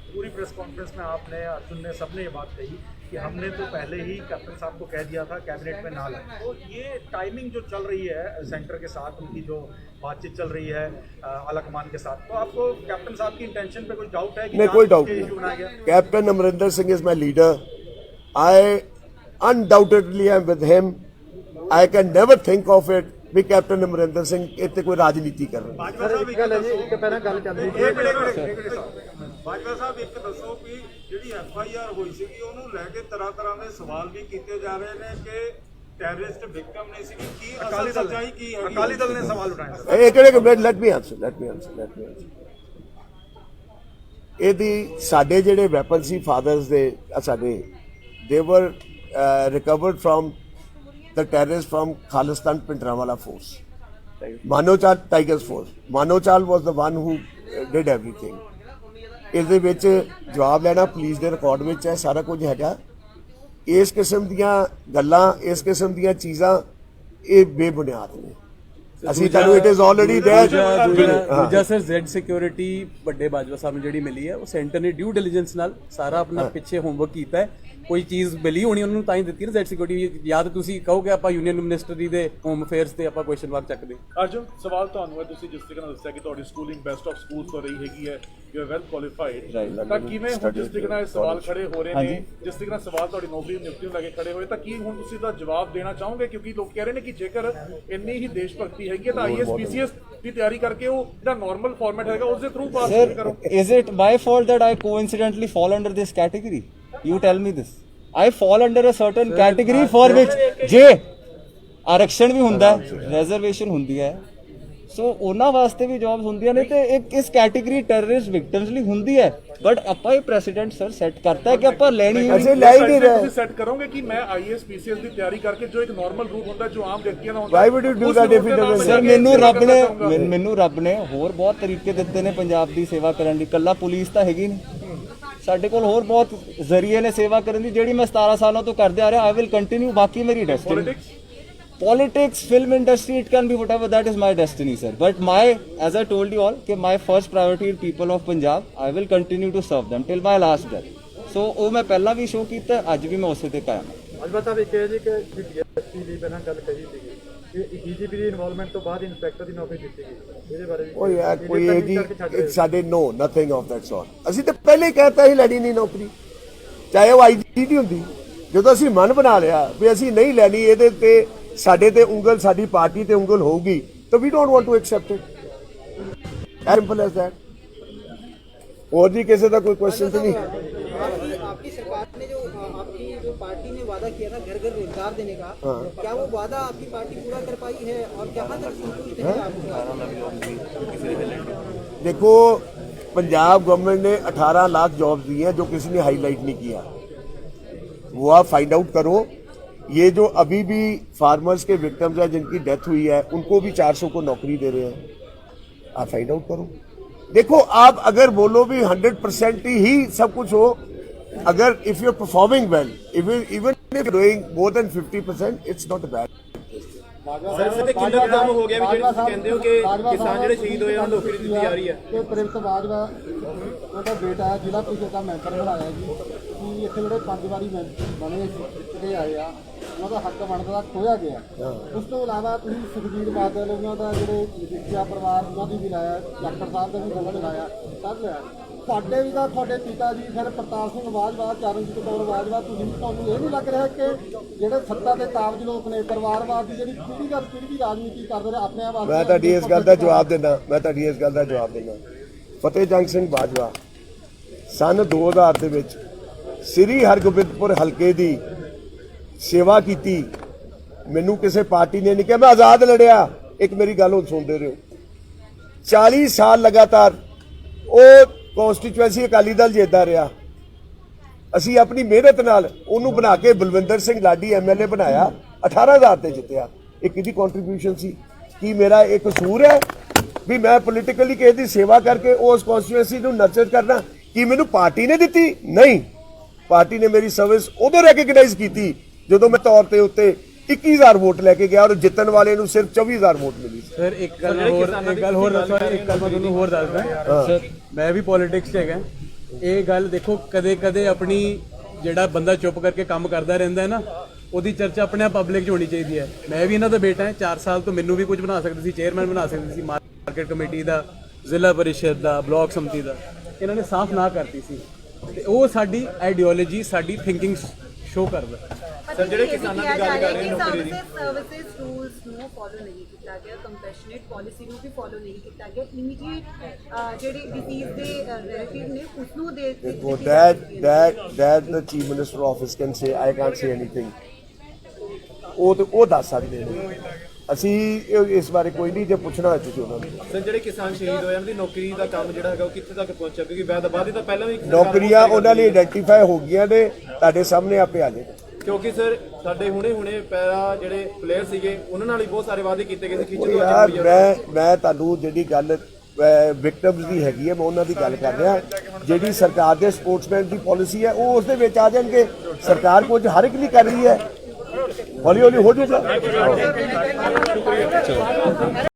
पूरी प्रेस कॉन्फ्रेंस में आपने, अर्जुन ने, सबने ये बात कही कि हमने तो पहले ही कैप्टन साहब को कह दिया था कैबिनेट में ना लाए। तो ये टाइमिंग जो चल रही है सेंटर के साथ, उनकी जो बातचीत चल रही है आलाकमान के साथ, तो आपको कैप्टन साहब की इंटेंशन पे कोई डाउट है कि नहीं, कोई डाउट नहीं। Captain Amarinder Singh is my leader, I undoubtedly am with him. I can never think of it ਵੀ ਕੈਪਟਨ ਅਮਰਿੰਦਰ ਸਿੰਘ ਇੱਥੇ ਕੋਈ ਰਾਜਨੀਤੀ ਕਰ ਰਹੇ। ਬਾਜਵਾ ਸਾਹਿਬ ਇੱਕ ਗੱਲ ਹੈ ਜੀ, ਇੱਕ ਪਹਿਲਾਂ ਗੱਲ ਚੱਲ ਰਹੀ ਸੀ। ਬਾਜਵਾ ਸਾਹਿਬ ਇੱਕ ਦੱਸੋ ਕਿ ਜਿਹੜੀ FIR ਹੋਈ ਸੀਗੀ ਉਹਨੂੰ ਲੈ ਕੇ ਤਰ੍ਹਾਂ ਦੇ ਸਵਾਲ ਵੀ ਕੀਤੇ ਜਾ ਰਹੇ ਨੇ ਕਿ ਟੈਰਰਿਸਟ ਵਿਕਟਮ ਨਹੀਂ ਸੀਗੀ, ਕੀ ਅਸਲ ਸੱਚਾਈ ਕੀ ਹੈ? ਅਕਾਲੀ ਦਲ ਨੇ ਸਵਾਲ ਉਠਾਇਆ। ਇਹ ਕਿਹੜੇ ਲੈਟ ਮੀ ਆਨਸਰ ਇਹਦੀ ਸਾਡੇ ਜਿਹੜੇ ਵੈਪਨ ਸੀ ਫਾਦਰਸ ਦੇ ਸਾਡੇ they were recovered from the terrorist from Khalistan ਪਿੰਡਰਾਵਾਲਾ force, Manochahal tigers force. Manochahal was the one who did everything. ਇਸ ਦੇ ਵਿੱਚ ਜਵਾਬ ਲੈਣਾ ਪੁਲਿਸ ਦੇ ਰਿਕਾਰਡ ਵਿੱਚ ਹੈ, ਸਾਰਾ ਕੁਝ ਹੈਗਾ। ਇਸ ਕਿਸਮ ਦੀਆਂ ਗੱਲਾਂ, ਇਸ ਕਿਸਮ ਦੀਆਂ ਚੀਜ਼ਾਂ ਇਹ ਬੇਬੁਨਿਆਦ ਨੇ। ਅਸੀਂ ਤੁਹਾਨੂੰ ਇਟ ਇਜ਼ ਆਲਰੇਡੀ देयर। ਦੂਜਾ ਸਰ ਜ਼ੈਡ ਸਿਕਿਉਰਿਟੀ ਵੱਡੇ ਬਾਜਵਾ ਸਾਹਿਬ ਨੂੰ ਜਿਹੜੀ ਮਿਲੀ ਹੈ ਉਹ ਸੈਂਟਰ ਨੇ ਡਿਊ ਡਿਲੀਜੈਂਸ ਨਾਲ ਸਾਰਾ ਆਪਣਾ ਪਿੱਛੇ ਹੋਮਵਰਕ ਕੀਤਾ ਹੈ। ਕੋਈ ਚੀਜ਼ ਮਿਲੀ ਹੋਣੀ ਉਹਨਾਂ ਨੂੰ ਤਾਂ ਹੀ ਦਿੱਤੀ ਨਾ ਜ਼ੈਡ ਸਿਕਿਉਰਿਟੀ। ਯਾਦ ਤੁਸੀਂ ਕਹੋਗੇ ਆਪਾਂ ਯੂਨੀਅਨ ਮਿਨਿਸਟਰੀ ਦੇ ਹੋਮ ਅਫੇਅਰਸ ਤੇ ਆਪਾਂ ਕੁਐਸਚਨ ਮਾਰਕ ਚੱਕਦੇ। ਅਰਜੁਨ, ਸਵਾਲ ਤੁਹਾਨੂੰ ਹੈ, ਤੁਸੀਂ ਜਿਸ ਤਰੀਕੇ ਨਾਲ ਦੱਸਿਆ ਕਿ ਤੁਹਾਡੀ ਸਕੂਲਿੰਗ ਬੈਸਟ ਆਫ ਸਕੂਲਸ ਤੋਂ ਰਹੀ ਹੈਗੀ ਹੈ, ਯੂ ਆਰ ਵੈਲ ਕੁਆਲੀਫਾਈਡ, ਤਾਂ ਕਿਵੇਂ ਹੁਣ ਜਿਸ ਤਰੀਕੇ ਨਾਲ ਇਹ ਸਵਾਲ ਖੜੇ ਹੋ ਰਹੇ ਨੇ, ਜਿਸ ਤਰੀਕੇ ਨਾਲ ਸਵਾਲ ਤੁਹਾਡੀ ਨੌਕਰੀ ਨਿਯੁਕਤੀ ਨੂੰ ਲੈ ਕੇ ਖੜੇ ਹੋਏ, ਤਾਂ ਕੀ ਹੁਣ ਤੁਸੀਂ ਦਾ ਜਵਾਬ ਦੇਣਾ ਚਾਹੋਗੇ? ਕਿਉਂਕਿ ਲੋਕ ਕਹਿ ਰਹੇ ਨੇ ਕਿ ਜੇਕਰ ਇੰਨੀ ਹੀ ਦੇਸ਼ ਭਗਤੀ ਹੈਗੀ ਹੈ ਤਾਂ IAS PCS ਦੀ ਤਿਆਰੀ ਕਰਕੇ ਉਹ ਜਿਹੜਾ ਨਾਰਮਲ ਫਾਰਮੈਟ ਹੈਗਾ ਉਸ ਦੇ ਥਰੂ ਪਾਸ ਕਰੋ। Is it my fault that I coincidentally fall under this category? You tell me this. I fall under a certain category for which ਜੇ ਆਰਕਸ਼ਣ ਵੀ ਹੁੰਦਾ ਹੈ, ਰਿਜ਼ਰਵੇਸ਼ਨ ਹੁੰਦੀ ਹੈ, ਸੋ ਉਹਨਾਂ ਵਾਸਤੇ ਵੀ ਜੌਬਸ ਹੁੰਦੀਆਂ ਨੇ ਤੇ ਇੱਕ ਇਸ ਕੈਟੇਗਰੀ ਟੈਰਰਿਸਟ ਵਿਕਟਮਸ ਲਈ ਹੁੰਦੀ ਹੈ। ਬਟ ਆਪਾਂ ਇਹ ਪ੍ਰੈਸੀਡੈਂਟ ਸਰ ਸੈੱਟ ਕਰਤਾ ਹੈ ਕਿ ਆਪਾਂ ਲੈਣੀ ਅਸੀਂ ਲੈ ਹੀ ਨਹੀਂ ਰਹੇ। ਤੁਸੀਂ ਸੈੱਟ ਕਰੋਗੇ ਕਿ ਮੈਂ IAS PCS ਦੀ ਤਿਆਰੀ ਕਰਕੇ ਜੋ ਇੱਕ ਨਾਰਮਲ ਰੂਟ ਹੁੰਦਾ ਜੋ ਆਮ ਵਿਅਕਤੀਆਂ ਦਾ ਹੁੰਦਾ, Why would you do that if you don't? Sir ਮੈਨੂੰ ਰੱਬ ਨੇ ਹੋਰ ਬਹੁਤ ਤਰੀਕੇ ਦਿੱਤੇ ਨੇ ਪੰਜਾਬ ਦੀ ਸੇਵਾ ਕਰਨ ਲਈ, ਕੱਲਾ ਪੁਲਿਸ ਤਾਂ ਹੈਗੀ ਨਹੀਂ, ਸਾਡੇ ਕੋਲ ਹੋਰ ਬਹੁਤ ਜ਼ਰੀਏ ਨੇ ਸੇਵਾ ਕਰਨ ਦੀ, ਜਿਹੜੀ ਮੈਂ 17 ਸਾਲਾਂ ਤੋਂ ਕਰਦੇ ਆ ਰਿਹਾ। I will continue. ਬਾਕੀ ਮੇਰੀ destiny politics, film industry, it can be whatever, that is my destiny sir, but my, as I told you all, कि my first priority is people of Punjab. I will continue to serve them till my last breath. So ਉਹ ਮੈਂ ਪਹਿਲਾਂ ਵੀ show ਕੀਤਾ, ਅੱਜ ਵੀ ਮੈਂ ਉਸੇ ਤੇ ਕਾਇਮ ਹਾਂ। ਬਾਜਵਾ ਸਾਹਿਬ ਇੱਕ ਇਹ ਜੀ ਕਿ DSP ਦੀ ਪਹਿਲਾਂ ਗੱਲ ਕਹੀ ਸੀਗੀ ਕਿ DGP ਦੀ ਇਨਵੋਲਵਮੈਂਟ ਤੋਂ ਬਾਅਦ ਇੰਸਪੈਕਟਰ ਦੀ ਨੌਕਰੀ ਦਿੱਤੀ ਗਈ, ਇਹਦੇ ਬਾਰੇ ਉਹ ਯਾਰ ਕੋਈ ਇਹ ਜੀ ਸਾਡੇ ਨੋ ਨਥਿੰਗ ਆਫ ਦੈਟ ਸੌਰਟ। ਅਸੀਂ ਤਾਂ ਪਹਿਲੇ ਹੀ ਕਹਿਤਾ ਸੀ ਲੈਣੀ ਨਹੀਂ ਨੌਕਰੀ, ਚਾਹੇ ਉਹ IG ਦੀ ਹੁੰਦੀ। ਜਦੋਂ ਅਸੀਂ ਮਨ ਬਣਾ ਲਿਆ ਵੀ ਅਸੀਂ ਨਹੀਂ ਲੈਣੀ, ਇਹਦੇ ਤੇ ਸਾਡੇ ਤੇ ਉਂਗਲ, ਸਾਡੀ ਪਾਰਟੀ ਤੇ ਉਂਗਲ ਹੋਊਗੀ, ਤਾਂ we don't want to accept it, as simple as that. और जी किसी का कोई क्वेश्चन तो नहीं? आपकी सरकार ने आपकी जो पार्टी ने वादा किया था घर घर रोजगार देने का, क्या वो वादा आपकी पार्टी पूरा कर पाई है और कहाँ तक संतुष्ट है आप? देखो, पंजाब गवर्नमेंट ने 18 लाख जॉब्स दी हैं जो किसी ने हाईलाइट नहीं किया, वो आप फाइंड आउट करो। ये जो अभी भी फार्मर्स के विक्टिम्स हैं जिनकी डेथ हुई है, उनको भी 400 को नौकरी दे रहे हैं, आप फाइंड आउट करो। देखो, आप अगर बोलो भी 100% ही सब कुछ हो, अगर if you are performing well, even if doing more than 50%, it's not bad. Sir ਤੇ ਕਿੰਨਾ ਕੰਮ ਹੋ ਗਿਆ ਵੀ ਜਿਹੜੇ ਤੁਸੀਂ ਕਹਿੰਦੇ ਹੋ ਕਿ ਕਿਸਾਨ ਜਿਹੜੇ ਸ਼ਹੀਦ ਹੋਏ ਉਹਨਾਂ ਨੂੰ ਨੌਕਰੀ ਦਿੱਤੀ ਜਾ ਰਹੀ ਹੈ? ਤੇ ਪ੍ਰਿੰਸ ਬਾਜਵਾ ਉਹਦਾ ਬੇਟਾ ਜ਼ਿਲ੍ਹਾ ਪ੍ਰੀਸ਼ਦ ਦਾ ਮੈਂਬਰ ਬਣਾਇਆ ਜੀ, ਕਿ ਇੱਥੇ ਜਿਹੜੇ 5 ਵਾਰੀ ਬਣੇ ਜਿੱਤੇ ਆਏ ਆ, ਉਹਨਾਂ ਦਾ ਹੱਕ ਬਣਦਾ ਖੋਇਆ ਗਿਆ। ਉਸ ਤੋਂ ਇਲਾਵਾ ਤੁਸੀਂ ਸੁਖਬੀਰ ਬਾਦਲ, ਉਹਨਾਂ ਦਾ ਜਿਹੜੇ ਮਜੀਠੀਆ ਪਰਿਵਾਰ, ਉਹਨਾਂ ਦੀ ਵੀ ਲਾਇਆ, ਜਾਖੜ ਸਾਹਿਬ ਦਾ ਵੀ ਗਵਨ ਲਾਇਆ, ਸਭ ਲਿਆ। ਤੁਹਾਡੇ ਵੀ ਤਾਂ ਤੁਹਾਡੇ ਪਿਤਾ ਜੀ ਸਰ ਪ੍ਰਤਾਪ ਸਿੰਘ ਬਾਜਵਾ, ਚਰਨਜੀਤ ਕੌਰ ਬਾਜਵਾ, ਤੁਹਾਨੂੰ ਇਹ ਨਹੀਂ ਲੱਗ ਰਿਹਾ ਕਿ ਜਿਹੜੇ ਸੱਤਾ ਦੇ ਕਾਬਜ ਲੋਕ ਨੇ, ਪਰਿਵਾਰਵਾਦ ਦੀ ਜਿਹੜੀ ਪੀੜ੍ਹੀ ਦਰ ਪੀੜ੍ਹੀ ਰਾਜਨੀਤੀ ਕਰਦੇ ਨੇ ਆਪਣੇ ਆਪ? ਮੈਂ ਤੁਹਾਡੀ ਇਸ ਗੱਲ ਦਾ ਜਵਾਬ ਦੇਣਾ। ਫਤਿਹ ਜੰਗ ਸਿੰਘ ਬਾਜਵਾ ਸਨ 2000 ਦੇ ਵਿੱਚ ਸ੍ਰੀ ਹਰਗੋਬਿੰਦਪੁਰ ਹਲਕੇ ਦੀ ਸੇਵਾ ਕੀਤੀ। ਮੈਨੂੰ ਕਿਸੇ ਪਾਰਟੀ ਨੇ ਨਹੀਂ ਕਿਹਾ ਮੈਂ ਆਜ਼ਾਦ ਲੜਿਆ। ਇੱਕ ਮੇਰੀ ਗੱਲ ਹੁਣ ਸੁਣਦੇ ਰਹੋ, 40 ਸਾਲ ਲਗਾਤਾਰ ਉਹ ਕੌਂਸਟੀਚੁਐਂਸੀ ਅਕਾਲੀ ਦਲ ਜਿੱਤਦਾ ਰਿਹਾ। ਅਸੀਂ ਆਪਣੀ ਮਿਹਨਤ ਨਾਲ ਉਹਨੂੰ ਬਣਾ ਕੇ ਬਲਵਿੰਦਰ ਸਿੰਘ ਲਾਡੀ MLA ਬਣਾਇਆ, 18000 ਤੇ ਜਿੱਤਿਆ। ਇਹ ਕਿਹਦੀ ਕੰਟਰੀਬਿਊਸ਼ਨ ਸੀ? ਕੀ ਮੇਰਾ ਇਹ ਕਸੂਰ ਹੈ ਵੀ ਮੈਂ ਪੋਲੀਟੀਕਲੀ ਕਿਸੇ ਦੀ ਸੇਵਾ ਕਰਕੇ ਉਸ ਕੌਂਸਟੀਚੁਐਂਸੀ ਨੂੰ ਨਰਚਰ ਕਰਨਾ? ਕੀ ਮੈਨੂੰ ਪਾਰਟੀ ਨੇ ਦਿੱਤੀ? ਨਹੀਂ, ਪਾਰਟੀ ਨੇ ਮੇਰੀ ਸਰਵਿਸ ਉਦੋਂ ਰੈਕਗਨਾਈਜ਼ ਕੀਤੀ ਜਦੋਂ ਮੈਂ ਤੌਰ ਤੇ ਉੱਤੇ 21000 ਵੋਟ ਲੈ ਕੇ ਗਿਆ ਔਰ ਜਿੱਤਣ ਵਾਲੇ ਨੂੰ ਸਿਰਫ 24000 ਵੋਟ ਮਿਲੀ। ਸਰ ਇੱਕ ਗੱਲ ਮੈਂ ਤੁਹਾਨੂੰ ਹੋਰ ਦੱਸਦਾ ਸਰ, ਮੈਂ ਵੀ ਪੋਲਿਟਿਕਸ 'ਚ ਹੈਗਾ। ਇਹ ਗੱਲ ਦੇਖੋ, ਕਦੇ ਕਦੇ ਆਪਣੀ ਜਿਹੜਾ ਬੰਦਾ ਚੁੱਪ ਕਰਕੇ ਕੰਮ ਕਰਦਾ ਰਹਿੰਦਾ ਹੈ ਨਾ, ਉਹਦੀ ਚਰਚਾ ਆਪਣੇ ਆਪ ਪਬਲਿਕ 'ਚ ਹੋਣੀ ਚਾਹੀਦੀ ਹੈ। ਮੈਂ ਵੀ ਇਹਨਾਂ ਦਾ ਬੇਟਾ ਹਾਂ, 4 ਸਾਲ ਤੋਂ ਮੈਨੂੰ ਵੀ ਕੁਝ ਬਣਾ ਸਕਦੇ ਸੀ, ਚੇਅਰਮੈਨ ਬਣਾ ਸਕਦੇ ਸੀ ਮਾਰਕੀਟ ਕਮੇਟੀ ਦਾ, ਜ਼ਿਲ੍ਹਾ ਪਰਿਸ਼ਦ ਦਾ, ਬਲਾਕ ਸਮਿਤੀ ਦਾ। ਇਹਨਾਂ ਨੇ ਸਾਫ਼ ਨਾ ਕਰਤੀ ਸੀ, ਤੇ ਉਹ ਸਾਡੀ ਆਈਡੀਓਲੋਜੀ, ਸਾਡੀ ਥਿੰਕਿੰਗ ਸ਼ੋ ਕਰਦਾ। ਸਰ ਜਿਹੜੇ ਕਿਸਾਨਾਂ ਦੀ ਗੱਲ ਕਰ ਰਹੇ ਨੌਕਰੀ ਦੀ ਸਰਵਿਸਿਜ਼ ਰੂਲਸ ਨੂੰ ਫੋਲੋ ਨਹੀਂ ਕੀਤਾ ਗਿਆ, ਕੰਪੈਸ਼ਨੇਟ ਪਾਲਿਸੀ ਨੂੰ ਵੀ ਫੋਲੋ ਨਹੀਂ ਕੀਤਾ ਗਿਆ, ਇਮੀਡੀਏਟ ਜਿਹੜੀ ਡਿਸੀਜ਼ ਦੇ ਰਿਲੇਟਿਵ ਨੇ ਉਸ ਨੂੰ ਦੇ So that the chief minister office can say. I can't say anything. ਉਹ ਦੱਸ ਸਕਦੇ ਨੇ, ਅਸੀਂ ਇਸ ਬਾਰੇ ਕੋਈ ਨਹੀਂ, ਜੇ ਪੁੱਛਣਾ ਹੈ ਤੁਸੀਂ ਉਹਨਾਂ ਨੂੰ। ਸਰ ਜਿਹੜੇ ਕਿਸਾਨ ਸ਼ਹੀਦ ਹੋਏ ਉਹਨਾਂ ਦੀ ਨੌਕਰੀ ਦਾ ਕੰਮ ਜਿਹੜਾ ਹੈਗਾ ਉਹ ਕਿੱਥੇ ਤੱਕ ਪਹੁੰਚਿਆ, ਕਿਉਂਕਿ ਵੈਦਾਬਾਦੀ ਤਾਂ ਪਹਿਲਾਂ ਵੀ ਨੌਕਰੀਆਂ ਉਹਨਾਂ ਲਈ ਆਇਡੈਂਟੀਫਾਈ ਹੋ ਗਈਆਂ ਨੇ, ਤੁਹਾਡੇ ਸਾਹਮਣੇ ਆਪੇ ਆ ਜਾਏ। ਕਿਉਂਕਿ ਸਰ ਸਾਡੇ ਹੁਣੇ ਪੈਰਾ ਜਿਹੜੇ ਪਲੇਅਰ ਸੀਗੇ ਉਹਨਾਂ ਨਾਲ ਹੀ ਬਹੁਤ ਸਾਰੇ ਵਾਅਦੇ ਕੀਤੇ ਗਏ ਸੀ ਉਹ ਯਾਰ ਮੈਂ ਤੁਹਾਨੂੰ ਜਿਹੜੀ ਗੱਲ ਵਿਕਟਮਸ ਦੀ ਹੈਗੀ ਹੈ, ਮੈਂ ਉਹਨਾਂ ਦੀ ਗੱਲ ਕਰ ਰਿਹਾ। ਜਿਹੜੀ ਸਰਕਾਰ ਦੇ ਸਪੋਰਟਸਮੈਨ ਦੀ ਪਾਲਿਸੀ ਹੈ ਉਹ ਉਸ ਦੇ ਵਿੱਚ ਆ ਜਾਣਗੇ। ਸਰਕਾਰ ਕੁਝ ਹਰ ਇੱਕ ਲਈ ਕਰ ਰਹੀ ਹੈ, ਹੌਲੀ ਹੌਲੀ ਹੋ ਜਾਊਗਾ।